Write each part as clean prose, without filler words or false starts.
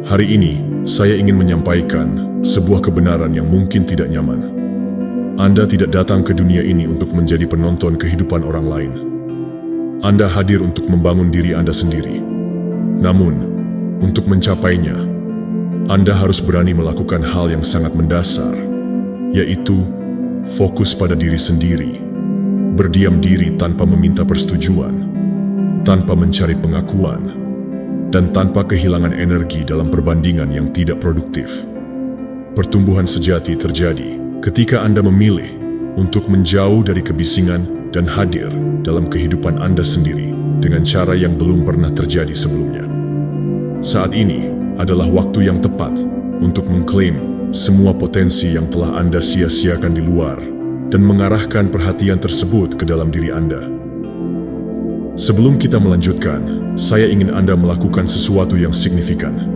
Hari ini, saya ingin menyampaikan sebuah kebenaran yang mungkin tidak nyaman. Anda tidak datang ke dunia ini untuk menjadi penonton kehidupan orang lain. Anda hadir untuk membangun diri Anda sendiri. Namun, untuk mencapainya, Anda harus berani melakukan hal yang sangat mendasar, yaitu fokus pada diri sendiri, berdiam diri tanpa meminta persetujuan, tanpa mencari pengakuan, dan tanpa kehilangan energi dalam perbandingan yang tidak produktif. Pertumbuhan sejati terjadi ketika Anda memilih untuk menjauh dari kebisingan dan hadir dalam kehidupan Anda sendiri dengan cara yang belum pernah terjadi sebelumnya. Saat ini adalah waktu yang tepat untuk mengklaim semua potensi yang telah Anda sia-siakan di luar dan mengarahkan perhatian tersebut ke dalam diri Anda. Sebelum kita melanjutkan, saya ingin Anda melakukan sesuatu yang signifikan.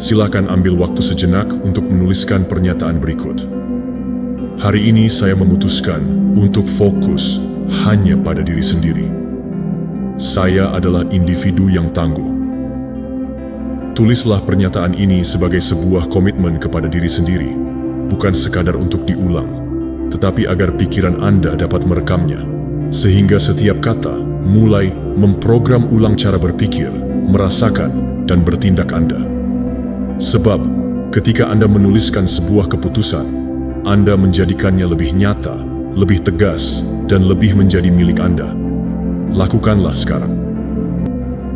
Silakan ambil waktu sejenak untuk menuliskan pernyataan berikut. Hari ini saya memutuskan untuk fokus hanya pada diri sendiri. Saya adalah individu yang tangguh. Tulislah pernyataan ini sebagai sebuah komitmen kepada diri sendiri, bukan sekadar untuk diulang, tetapi agar pikiran Anda dapat merekamnya, sehingga setiap kata mulai memprogram ulang cara berpikir, merasakan, dan bertindak Anda. Sebab, ketika Anda menuliskan sebuah keputusan, Anda menjadikannya lebih nyata, lebih tegas, dan lebih menjadi milik Anda. Lakukanlah sekarang.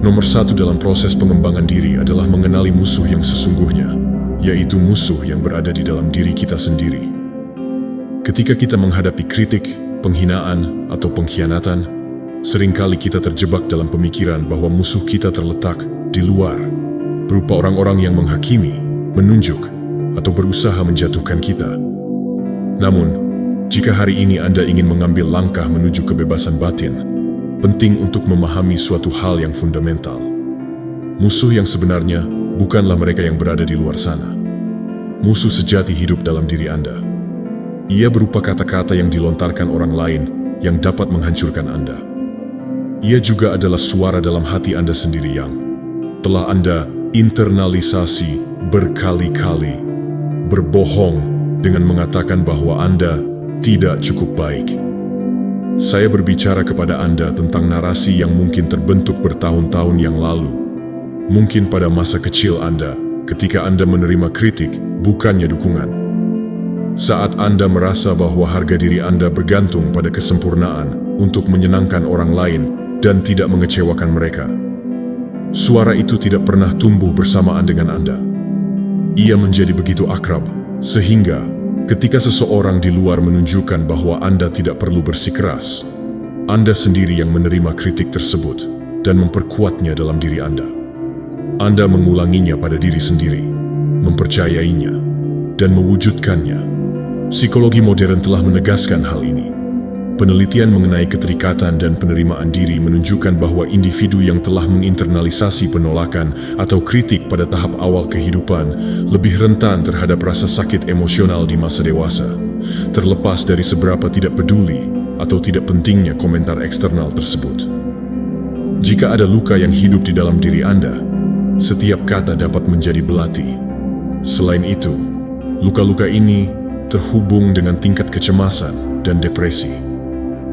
Nomor 1 dalam proses pengembangan diri adalah mengenali musuh yang sesungguhnya, yaitu musuh yang berada di dalam diri kita sendiri. Ketika kita menghadapi kritik, penghinaan, atau pengkhianatan, seringkali kita terjebak dalam pemikiran bahwa musuh kita terletak di luar, berupa orang-orang yang menghakimi, menunjuk, atau berusaha menjatuhkan kita. Namun, jika hari ini Anda ingin mengambil langkah menuju kebebasan batin, penting untuk memahami suatu hal yang fundamental. Musuh yang sebenarnya bukanlah mereka yang berada di luar sana. Musuh sejati hidup dalam diri Anda. Ia berupa kata-kata yang dilontarkan orang lain yang dapat menghancurkan Anda. Ia juga adalah suara dalam hati Anda sendiri yang telah Anda internalisasi berkali-kali, berbohong dengan mengatakan bahwa Anda tidak cukup baik. Saya berbicara kepada Anda tentang narasi yang mungkin terbentuk bertahun-tahun yang lalu. Mungkin pada masa kecil Anda, ketika Anda menerima kritik, bukannya dukungan. Saat Anda merasa bahwa harga diri Anda bergantung pada kesempurnaan untuk menyenangkan orang lain dan tidak mengecewakan mereka. Suara itu tidak pernah tumbuh bersamaan dengan Anda. Ia menjadi begitu akrab, sehingga ketika seseorang di luar menunjukkan bahwa Anda tidak perlu bersikeras, Anda sendiri yang menerima kritik tersebut dan memperkuatnya dalam diri Anda. Anda mengulanginya pada diri sendiri, mempercayainya, dan mewujudkannya. Psikologi modern telah menegaskan hal ini. Penelitian mengenai keterikatan dan penerimaan diri menunjukkan bahwa individu yang telah menginternalisasi penolakan atau kritik pada tahap awal kehidupan lebih rentan terhadap rasa sakit emosional di masa dewasa, terlepas dari seberapa tidak peduli atau tidak pentingnya komentar eksternal tersebut. Jika ada luka yang hidup di dalam diri Anda, setiap kata dapat menjadi belati. Selain itu, luka-luka ini terhubung dengan tingkat kecemasan dan depresi,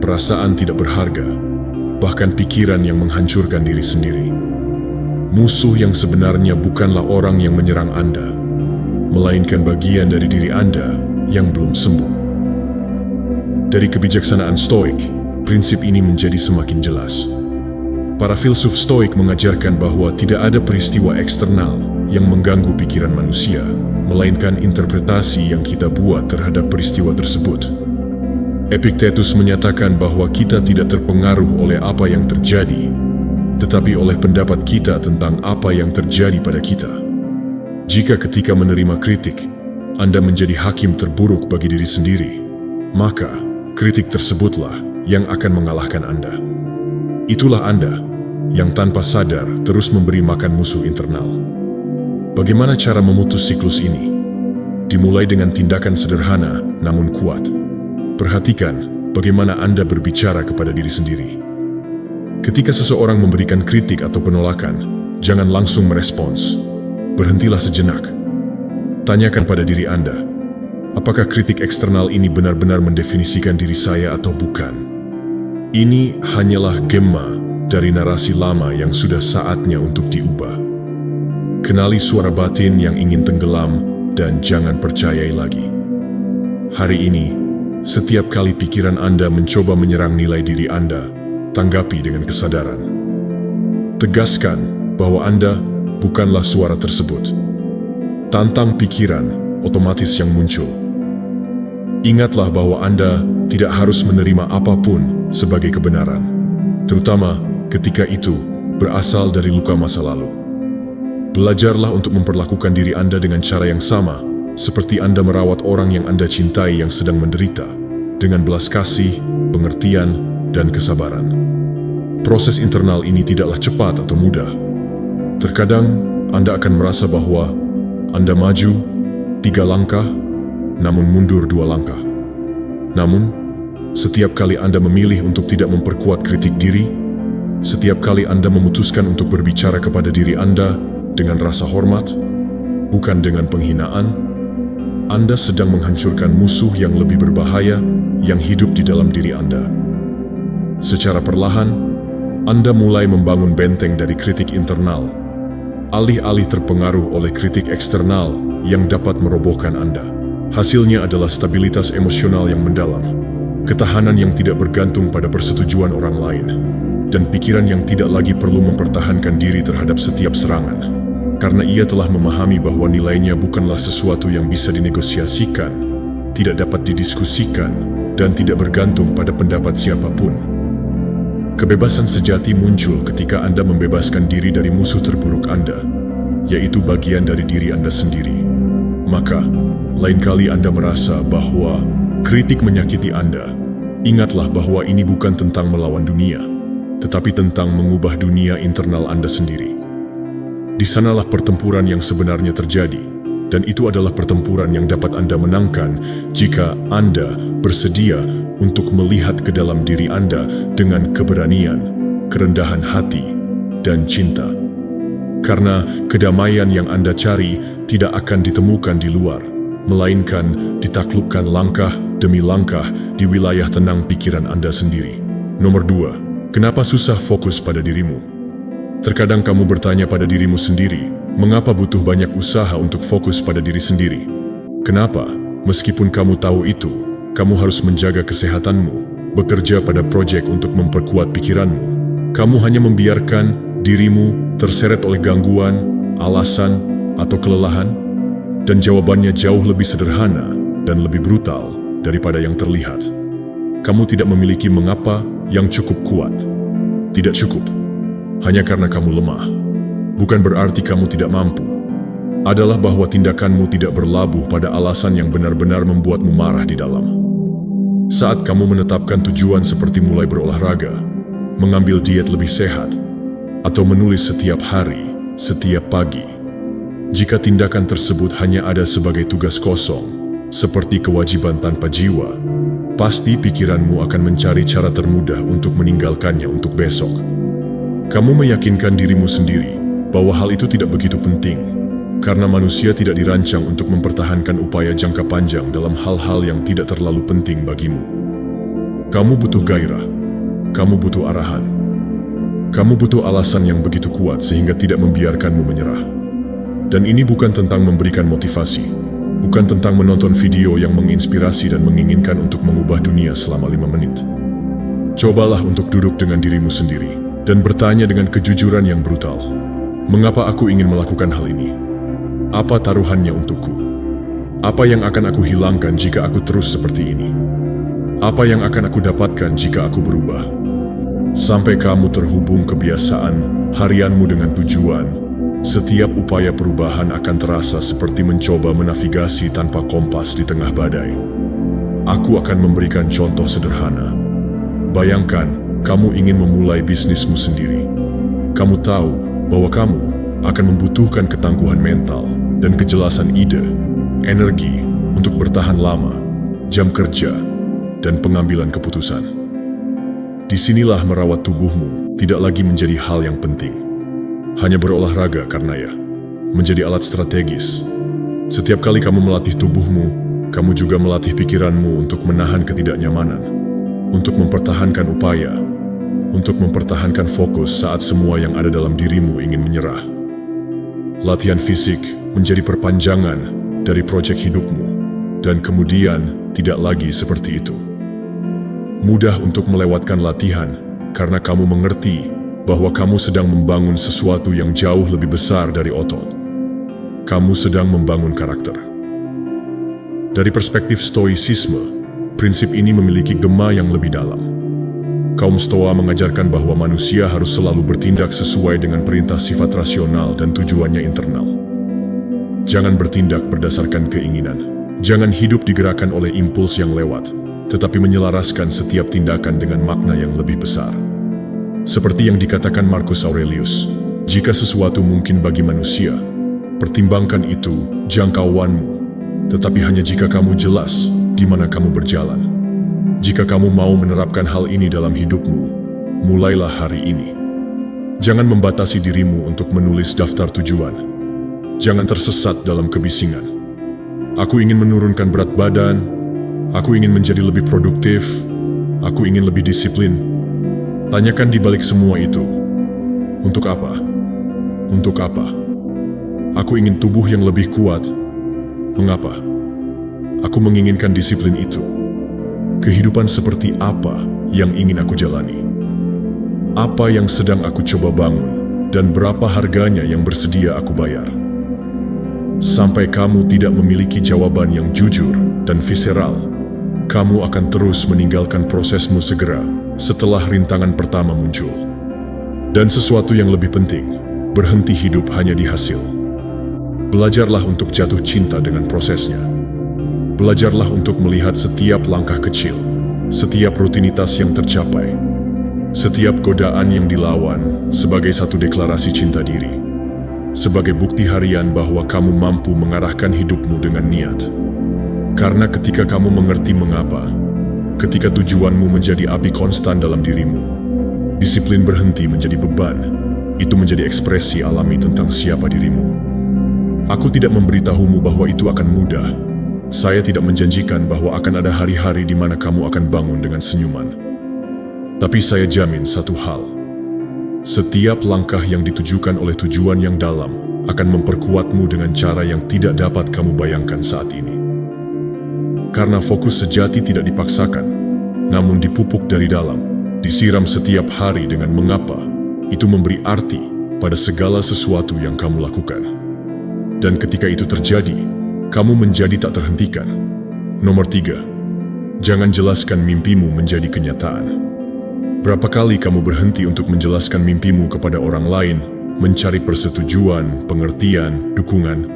perasaan tidak berharga, bahkan pikiran yang menghancurkan diri sendiri. Musuh yang sebenarnya bukanlah orang yang menyerang Anda, melainkan bagian dari diri Anda yang belum sembuh. Dari kebijaksanaan Stoik, prinsip ini menjadi semakin jelas. Para filsuf Stoik mengajarkan bahwa tidak ada peristiwa eksternal yang mengganggu pikiran manusia, melainkan interpretasi yang kita buat terhadap peristiwa tersebut. Epictetus menyatakan bahwa kita tidak terpengaruh oleh apa yang terjadi, tetapi oleh pendapat kita tentang apa yang terjadi pada kita. Jika ketika menerima kritik, Anda menjadi hakim terburuk bagi diri sendiri, maka kritik tersebutlah yang akan mengalahkan Anda. Itulah Anda yang tanpa sadar terus memberi makan musuh internal. Bagaimana cara memutus siklus ini? Dimulai dengan tindakan sederhana namun kuat. Perhatikan bagaimana Anda berbicara kepada diri sendiri. Ketika seseorang memberikan kritik atau penolakan, jangan langsung merespons. berhentilah sejenak. Tanyakan pada diri Anda, apakah kritik eksternal ini benar-benar mendefinisikan diri saya atau bukan? Ini hanyalah gema dari narasi lama yang sudah saatnya untuk diubah. Kenali suara batin yang ingin tenggelam dan jangan percayai lagi. Hari ini, setiap kali pikiran Anda mencoba menyerang nilai diri Anda, tanggapi dengan kesadaran. Tegaskan bahwa Anda bukanlah suara tersebut. Tantang pikiran otomatis yang muncul. Ingatlah bahwa Anda tidak harus menerima apapun sebagai kebenaran, terutama ketika itu berasal dari luka masa lalu. Belajarlah untuk memperlakukan diri Anda dengan cara yang sama, seperti Anda merawat orang yang Anda cintai yang sedang menderita, dengan belas kasih, pengertian, dan kesabaran. Proses internal ini tidaklah cepat atau mudah. Terkadang Anda akan merasa bahwa Anda maju 3 langkah, namun mundur 2 langkah. Namun, setiap kali Anda memilih untuk tidak memperkuat kritik diri, setiap kali Anda memutuskan untuk berbicara kepada diri Anda dengan rasa hormat, bukan dengan penghinaan, Anda sedang menghancurkan musuh yang lebih berbahaya yang hidup di dalam diri Anda. Secara perlahan, Anda mulai membangun benteng dari kritik internal, alih-alih terpengaruh oleh kritik eksternal yang dapat merobohkan Anda. Hasilnya adalah stabilitas emosional yang mendalam, ketahanan yang tidak bergantung pada persetujuan orang lain, dan pikiran yang tidak lagi perlu mempertahankan diri terhadap setiap serangan. Karena ia telah memahami bahwa nilainya bukanlah sesuatu yang bisa dinegosiasikan, tidak dapat didiskusikan, dan tidak bergantung pada pendapat siapapun. Kebebasan sejati muncul ketika Anda membebaskan diri dari musuh terburuk Anda, yaitu bagian dari diri Anda sendiri. Maka, lain kali Anda merasa bahwa kritik menyakiti Anda, ingatlah bahwa ini bukan tentang melawan dunia, tetapi tentang mengubah dunia internal Anda sendiri. Di sanalah pertempuran yang sebenarnya terjadi, dan itu adalah pertempuran yang dapat Anda menangkan jika Anda bersedia untuk melihat ke dalam diri Anda dengan keberanian, kerendahan hati, dan cinta. Karena kedamaian yang Anda cari tidak akan ditemukan di luar, melainkan ditaklukkan langkah demi langkah di wilayah tenang pikiran Anda sendiri. Nomor 2, kenapa susah fokus pada dirimu? Terkadang kamu bertanya pada dirimu sendiri, mengapa butuh banyak usaha untuk fokus pada diri sendiri? Kenapa, meskipun kamu tahu itu, kamu harus menjaga kesehatanmu, bekerja pada proyek untuk memperkuat pikiranmu? Kamu hanya membiarkan dirimu terseret oleh gangguan, alasan, atau kelelahan? Dan jawabannya jauh lebih sederhana dan lebih brutal daripada yang terlihat. Kamu tidak memiliki mengapa yang cukup kuat. Tidak cukup. Hanya karena kamu lemah. Bukan berarti kamu tidak mampu. Adalah bahwa tindakanmu tidak berlabuh pada alasan yang benar-benar membuatmu marah di dalam. Saat kamu menetapkan tujuan seperti mulai berolahraga, mengambil diet lebih sehat, atau menulis setiap hari, setiap pagi, jika tindakan tersebut hanya ada sebagai tugas kosong, seperti kewajiban tanpa jiwa, pasti pikiranmu akan mencari cara termudah untuk meninggalkannya untuk besok. Kamu meyakinkan dirimu sendiri bahwa hal itu tidak begitu penting, karena manusia tidak dirancang untuk mempertahankan upaya jangka panjang dalam hal-hal yang tidak terlalu penting bagimu. Kamu butuh gairah, kamu butuh arahan, kamu butuh alasan yang begitu kuat sehingga tidak membiarkanmu menyerah. Dan ini bukan tentang memberikan motivasi, bukan tentang menonton video yang menginspirasi dan menginginkan untuk mengubah dunia selama 5 menit. Cobalah untuk duduk dengan dirimu sendiri dan bertanya dengan kejujuran yang brutal, mengapa aku ingin melakukan hal ini? Apa taruhannya untukku? Apa yang akan aku hilangkan jika aku terus seperti ini? Apa yang akan aku dapatkan jika aku berubah? Sampai kamu terhubung kebiasaan harianmu dengan tujuan, setiap upaya perubahan akan terasa seperti mencoba menavigasi tanpa kompas di tengah badai. Aku akan memberikan contoh sederhana. Bayangkan, kamu ingin memulai bisnismu sendiri. Kamu tahu bahwa kamu akan membutuhkan ketangguhan mental dan kejelasan ide, energi untuk bertahan lama, jam kerja, dan pengambilan keputusan. Disinilah merawat tubuhmu tidak lagi menjadi hal yang penting. Hanya berolahraga karena ya, menjadi alat strategis. Setiap kali kamu melatih tubuhmu, kamu juga melatih pikiranmu untuk menahan ketidaknyamanan, untuk mempertahankan upaya, untuk mempertahankan fokus saat semua yang ada dalam dirimu ingin menyerah. Latihan fisik menjadi perpanjangan dari proyek hidupmu, dan kemudian tidak lagi seperti itu. Mudah untuk melewatkan latihan karena kamu mengerti bahwa kamu sedang membangun sesuatu yang jauh lebih besar dari otot. Kamu sedang membangun karakter. Dari perspektif stoicisme, prinsip ini memiliki gema yang lebih dalam. Kaum Stoa mengajarkan bahwa manusia harus selalu bertindak sesuai dengan perintah sifat rasional dan tujuannya internal. Jangan bertindak berdasarkan keinginan. Jangan hidup digerakkan oleh impuls yang lewat, tetapi menyelaraskan setiap tindakan dengan makna yang lebih besar. Seperti yang dikatakan Marcus Aurelius, jika sesuatu mungkin bagi manusia, pertimbangkan itu jangkauanmu, tetapi hanya jika kamu jelas di mana kamu berjalan. Jika kamu mau menerapkan hal ini dalam hidupmu, mulailah hari ini. Jangan membatasi dirimu untuk menulis daftar tujuan. Jangan tersesat dalam kebisingan. Aku ingin menurunkan berat badan, aku ingin menjadi lebih produktif, aku ingin lebih disiplin. Tanyakan di balik semua itu, untuk apa? Untuk apa? Aku ingin tubuh yang lebih kuat. Mengapa? Aku menginginkan disiplin itu. Kehidupan seperti apa yang ingin aku jalani? Apa yang sedang aku coba bangun, dan berapa harganya yang bersedia aku bayar? Sampai kamu tidak memiliki jawaban yang jujur dan visceral, kamu akan terus meninggalkan prosesmu segera setelah rintangan pertama muncul. Dan sesuatu yang lebih penting, berhenti hidup hanya di hasil. Belajarlah untuk jatuh cinta dengan prosesnya. Belajarlah untuk melihat setiap langkah kecil, setiap rutinitas yang tercapai, setiap godaan yang dilawan sebagai satu deklarasi cinta diri, sebagai bukti harian bahwa kamu mampu mengarahkan hidupmu dengan niat. Karena ketika kamu mengerti mengapa, ketika tujuanmu menjadi api konstan dalam dirimu, disiplin berhenti menjadi beban. Itu menjadi ekspresi alami tentang siapa dirimu. Aku tidak memberitahumu bahwa itu akan mudah. Saya tidak menjanjikan bahwa akan ada hari-hari di mana kamu akan bangun dengan senyuman. Tapi saya jamin satu hal. Setiap langkah yang ditujukan oleh tujuan yang dalam akan memperkuatmu dengan cara yang tidak dapat kamu bayangkan saat ini. Karena fokus sejati tidak dipaksakan, namun dipupuk dari dalam, disiram setiap hari dengan mengapa, itu memberi arti pada segala sesuatu yang kamu lakukan. Dan ketika itu terjadi, kamu menjadi tak terhentikan. Nomor 3, jangan jelaskan mimpimu menjadi kenyataan. Berapa kali kamu berhenti untuk menjelaskan mimpimu kepada orang lain, mencari persetujuan, pengertian, dukungan?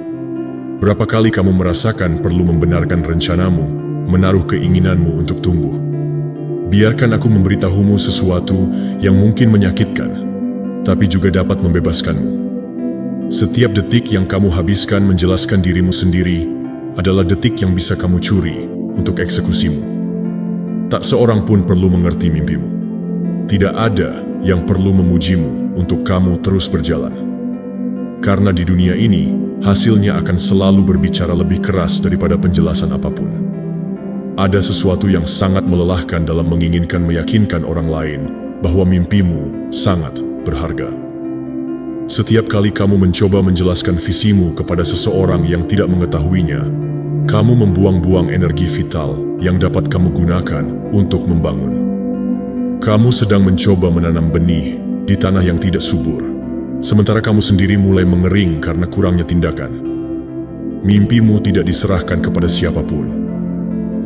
Berapa kali kamu merasakan perlu membenarkan rencanamu, menaruh keinginanmu untuk tumbuh? Biarkan aku memberitahumu sesuatu yang mungkin menyakitkan, tapi juga dapat membebaskanmu. Setiap detik yang kamu habiskan menjelaskan dirimu sendiri adalah detik yang bisa kamu curi untuk eksekusimu. Tak seorang pun perlu mengerti mimpimu. Tidak ada yang perlu memujimu untuk kamu terus berjalan. Karena di dunia ini, hasilnya akan selalu berbicara lebih keras daripada penjelasan apapun. Ada sesuatu yang sangat melelahkan dalam menginginkan meyakinkan orang lain bahwa mimpimu sangat berharga. Setiap kali kamu mencoba menjelaskan visimu kepada seseorang yang tidak mengetahuinya, kamu membuang-buang energi vital yang dapat kamu gunakan untuk membangun. Kamu sedang mencoba menanam benih di tanah yang tidak subur, sementara kamu sendiri mulai mengering karena kurangnya tindakan. Mimpimu tidak diserahkan kepada siapapun.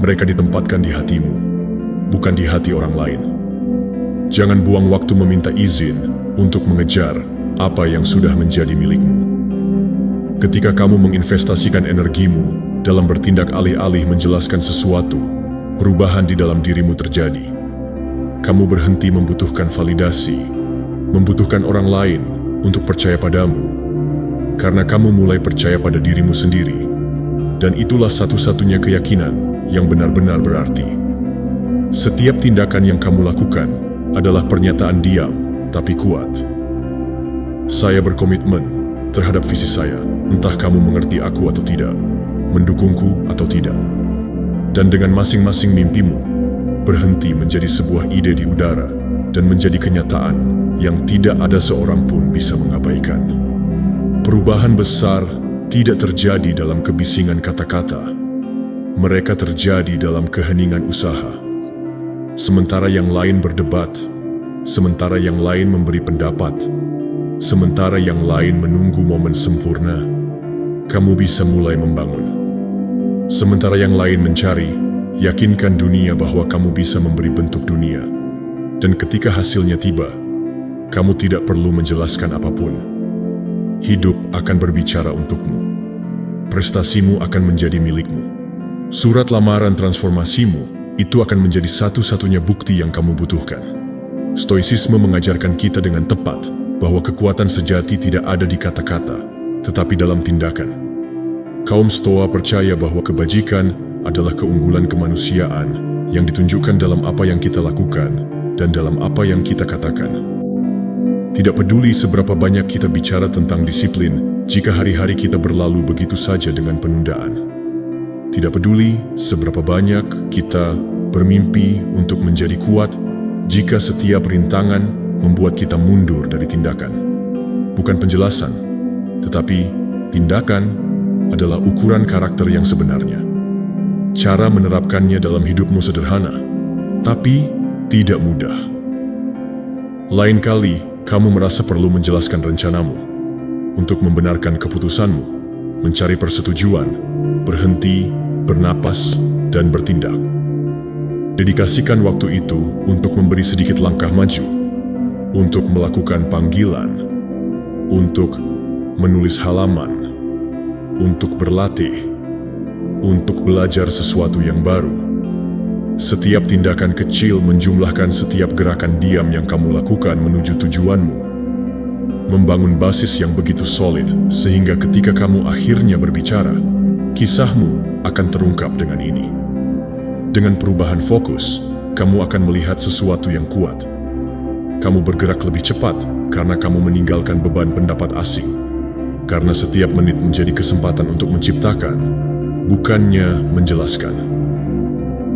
Mereka ditempatkan di hatimu, bukan di hati orang lain. Jangan buang waktu meminta izin untuk mengejar apa yang sudah menjadi milikmu. Ketika kamu menginvestasikan energimu dalam bertindak alih-alih menjelaskan sesuatu, perubahan di dalam dirimu terjadi. Kamu berhenti membutuhkan validasi, membutuhkan orang lain untuk percaya padamu, karena kamu mulai percaya pada dirimu sendiri. Dan itulah satu-satunya keyakinan yang benar-benar berarti. Setiap tindakan yang kamu lakukan adalah pernyataan diam, tapi kuat. Saya berkomitmen terhadap visi saya, entah kamu mengerti aku atau tidak, mendukungku atau tidak. Dan dengan masing-masing mimpimu, berhenti menjadi sebuah ide di udara dan menjadi kenyataan yang tidak ada seorang pun bisa mengabaikan. Perubahan besar tidak terjadi dalam kebisingan kata-kata. Mereka terjadi dalam keheningan usaha. Sementara yang lain berdebat, sementara yang lain memberi pendapat, sementara yang lain menunggu momen sempurna, kamu bisa mulai membangun. Sementara yang lain mencari, yakinkan dunia bahwa kamu bisa memberi bentuk dunia. Dan ketika hasilnya tiba, kamu tidak perlu menjelaskan apapun. Hidup akan berbicara untukmu. Prestasimu akan menjadi milikmu. Surat lamaran transformasimu itu akan menjadi satu-satunya bukti yang kamu butuhkan. Stoicisme mengajarkan kita dengan tepat bahwa kekuatan sejati tidak ada di kata-kata, tetapi dalam tindakan. Kaum Stoa percaya bahwa kebajikan adalah keunggulan kemanusiaan yang ditunjukkan dalam apa yang kita lakukan dan dalam apa yang kita katakan. Tidak peduli seberapa banyak kita bicara tentang disiplin jika hari-hari kita berlalu begitu saja dengan penundaan. Tidak peduli seberapa banyak kita bermimpi untuk menjadi kuat jika setiap rintangan membuat kita mundur dari tindakan. Bukan penjelasan, tetapi tindakan adalah ukuran karakter yang sebenarnya. Cara menerapkannya dalam hidupmu sederhana, tapi tidak mudah. Lain kali, kamu merasa perlu menjelaskan rencanamu, untuk membenarkan keputusanmu, mencari persetujuan, berhenti, bernapas, dan bertindak. Dedikasikan waktu itu untuk memberi sedikit langkah maju, untuk melakukan panggilan, untuk menulis halaman, untuk berlatih, untuk belajar sesuatu yang baru. Setiap tindakan kecil menjumlahkan setiap gerakan diam yang kamu lakukan menuju tujuanmu. Membangun basis yang begitu solid sehingga ketika kamu akhirnya berbicara, kisahmu akan terungkap dengan ini. Dengan perubahan fokus, kamu akan melihat sesuatu yang kuat. Kamu bergerak lebih cepat karena kamu meninggalkan beban pendapat asing. Karena setiap menit menjadi kesempatan untuk menciptakan, bukannya menjelaskan.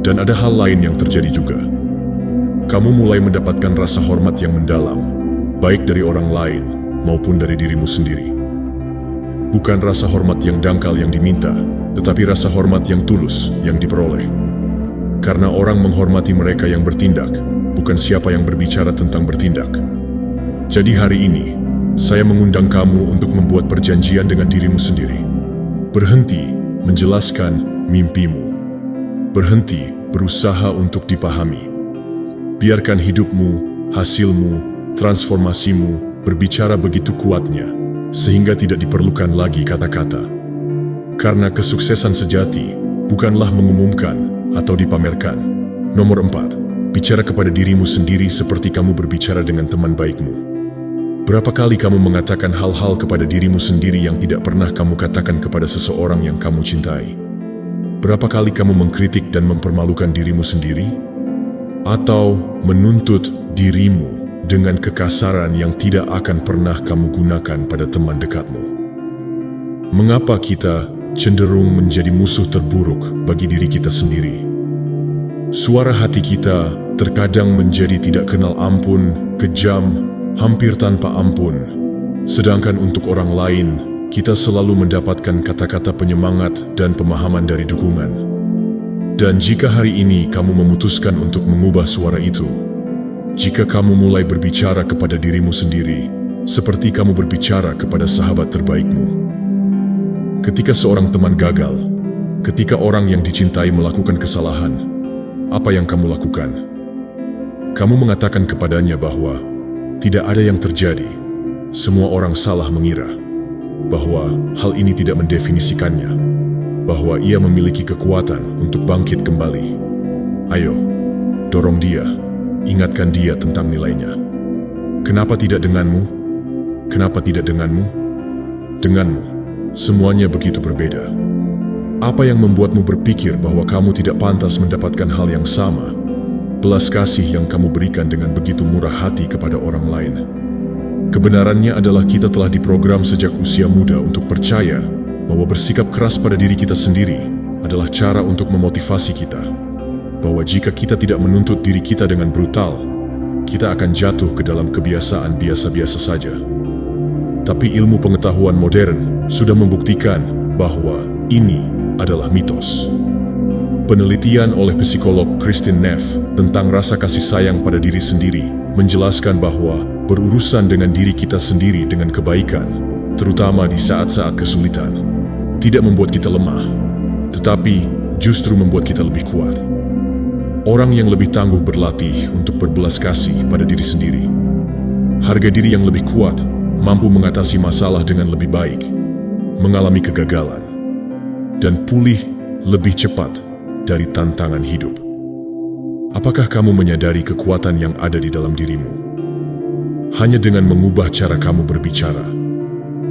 Dan ada hal lain yang terjadi juga. Kamu mulai mendapatkan rasa hormat yang mendalam, baik dari orang lain maupun dari dirimu sendiri. Bukan rasa hormat yang dangkal yang diminta, tetapi rasa hormat yang tulus yang diperoleh. Karena orang menghormati mereka yang bertindak, bukan siapa yang berbicara tentang bertindak. Jadi hari ini, saya mengundang kamu untuk membuat perjanjian dengan dirimu sendiri. Berhenti menjelaskan mimpimu. Berhenti berusaha untuk dipahami. Biarkan hidupmu, hasilmu, transformasimu berbicara begitu kuatnya, sehingga tidak diperlukan lagi kata-kata. Karena kesuksesan sejati bukanlah mengumumkan atau dipamerkan. Nomor 4, bicara kepada dirimu sendiri seperti kamu berbicara dengan teman baikmu. Berapa kali kamu mengatakan hal-hal kepada dirimu sendiri yang tidak pernah kamu katakan kepada seseorang yang kamu cintai? Berapa kali kamu mengkritik dan mempermalukan dirimu sendiri? Atau menuntut dirimu dengan kekasaran yang tidak akan pernah kamu gunakan pada teman dekatmu? Mengapa kita cenderung menjadi musuh terburuk bagi diri kita sendiri? Suara hati kita terkadang menjadi tidak kenal ampun, kejam, hampir tanpa ampun. Sedangkan untuk orang lain, kita selalu mendapatkan kata-kata penyemangat dan pemahaman dari dukungan. Dan jika hari ini kamu memutuskan untuk mengubah suara itu, jika kamu mulai berbicara kepada dirimu sendiri, seperti kamu berbicara kepada sahabat terbaikmu. Ketika seorang teman gagal, ketika orang yang dicintai melakukan kesalahan, apa yang kamu lakukan? Kamu mengatakan kepadanya bahwa tidak ada yang terjadi, semua orang salah mengira, bahwa hal ini tidak mendefinisikannya, bahwa ia memiliki kekuatan untuk bangkit kembali. Ayo, dorong dia, ingatkan dia tentang nilainya. Kenapa tidak denganmu? Kenapa tidak denganmu? Denganmu, semuanya begitu berbeda. Apa yang membuatmu berpikir bahwa kamu tidak pantas mendapatkan hal yang sama? Belas kasih yang kamu berikan dengan begitu murah hati kepada orang lain. Kebenarannya adalah kita telah diprogram sejak usia muda untuk percaya bahwa bersikap keras pada diri kita sendiri adalah cara untuk memotivasi kita. Bahwa jika kita tidak menuntut diri kita dengan brutal, kita akan jatuh ke dalam kebiasaan biasa-biasa saja. Tapi ilmu pengetahuan modern sudah membuktikan bahwa ini adalah mitos. Penelitian oleh psikolog Kristin Neff tentang rasa kasih sayang pada diri sendiri menjelaskan bahwa berurusan dengan diri kita sendiri dengan kebaikan, terutama di saat-saat kesulitan, tidak membuat kita lemah, tetapi justru membuat kita lebih kuat. Orang yang lebih tangguh berlatih untuk berbelas kasih pada diri sendiri. Harga diri yang lebih kuat mampu mengatasi masalah dengan lebih baik, mengalami kegagalan, dan pulih lebih cepat dari tantangan hidup. Apakah kamu menyadari kekuatan yang ada di dalam dirimu? Hanya dengan mengubah cara kamu berbicara,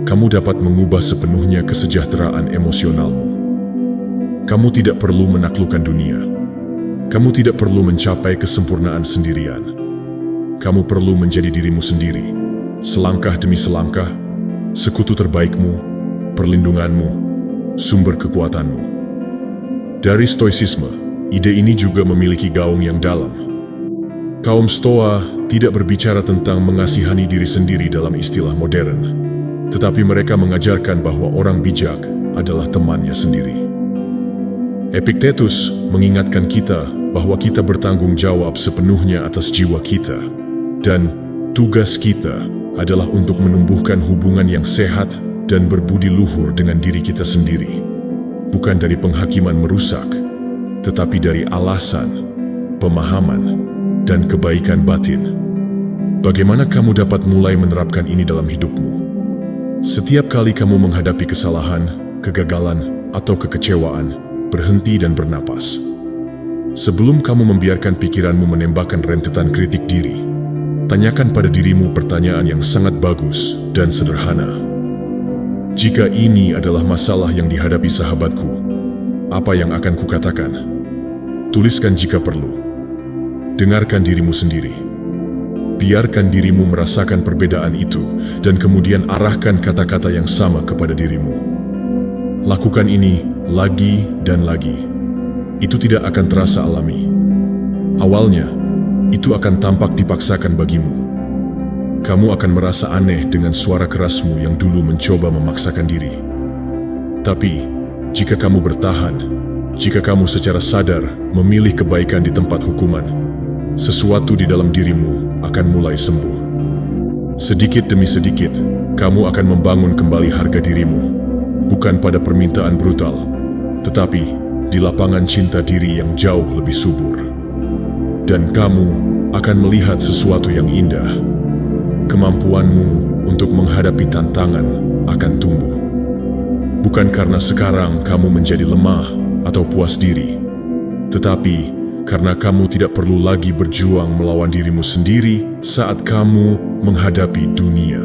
kamu dapat mengubah sepenuhnya kesejahteraan emosionalmu. Kamu tidak perlu menaklukkan dunia. Kamu tidak perlu mencapai kesempurnaan sendirian. Kamu perlu menjadi dirimu sendiri, selangkah demi selangkah, sekutu terbaikmu, perlindunganmu, sumber kekuatanmu. Dari Stoicisme, ide ini juga memiliki gaung yang dalam. Kaum Stoa tidak berbicara tentang mengasihani diri sendiri dalam istilah modern, tetapi mereka mengajarkan bahwa orang bijak adalah temannya sendiri. Epictetus mengingatkan kita bahwa kita bertanggung jawab sepenuhnya atas jiwa kita, dan tugas kita adalah untuk menumbuhkan hubungan yang sehat dan berbudi luhur dengan diri kita sendiri. Bukan dari penghakiman merusak, tetapi dari alasan, pemahaman, dan kebaikan batin. Bagaimana kamu dapat mulai menerapkan ini dalam hidupmu? Setiap kali kamu menghadapi kesalahan, kegagalan, atau kekecewaan, berhenti dan bernapas. Sebelum kamu membiarkan pikiranmu menembakkan rentetan kritik diri, tanyakan pada dirimu pertanyaan yang sangat bagus dan sederhana. Jika ini adalah masalah yang dihadapi sahabatku, apa yang akan kukatakan? Tuliskan jika perlu. Dengarkan dirimu sendiri. Biarkan dirimu merasakan perbedaan itu dan kemudian arahkan kata-kata yang sama kepada dirimu. Lakukan ini lagi dan lagi. Itu tidak akan terasa alami. Awalnya, itu akan tampak dipaksakan bagimu. Kamu akan merasa aneh dengan suara kerasmu yang dulu mencoba memaksakan diri. Tapi, jika kamu bertahan, jika kamu secara sadar memilih kebaikan di tempat hukuman, sesuatu di dalam dirimu akan mulai sembuh. Sedikit demi sedikit, kamu akan membangun kembali harga dirimu, bukan pada permintaan brutal, tetapi di lapangan cinta diri yang jauh lebih subur. Dan kamu akan melihat sesuatu yang indah. Kemampuanmu untuk menghadapi tantangan akan tumbuh. Bukan karena sekarang kamu menjadi lemah atau puas diri, tetapi karena kamu tidak perlu lagi berjuang melawan dirimu sendiri saat kamu menghadapi dunia.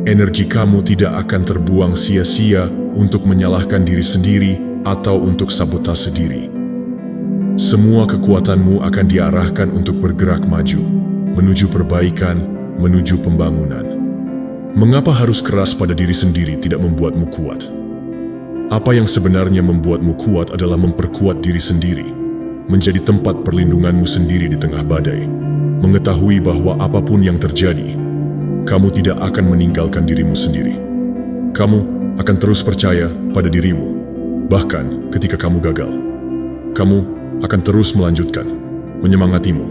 Energi kamu tidak akan terbuang sia-sia untuk menyalahkan diri sendiri atau untuk sabotase diri. Semua kekuatanmu akan diarahkan untuk bergerak maju, menuju perbaikan, menuju pembangunan. Mengapa harus keras pada diri sendiri tidak membuatmu kuat? Apa yang sebenarnya membuatmu kuat adalah memperkuat diri sendiri, menjadi tempat perlindunganmu sendiri di tengah badai, mengetahui bahwa apapun yang terjadi, kamu tidak akan meninggalkan dirimu sendiri. Kamu akan terus percaya pada dirimu, bahkan ketika kamu gagal. Kamu akan terus melanjutkan, menyemangatimu,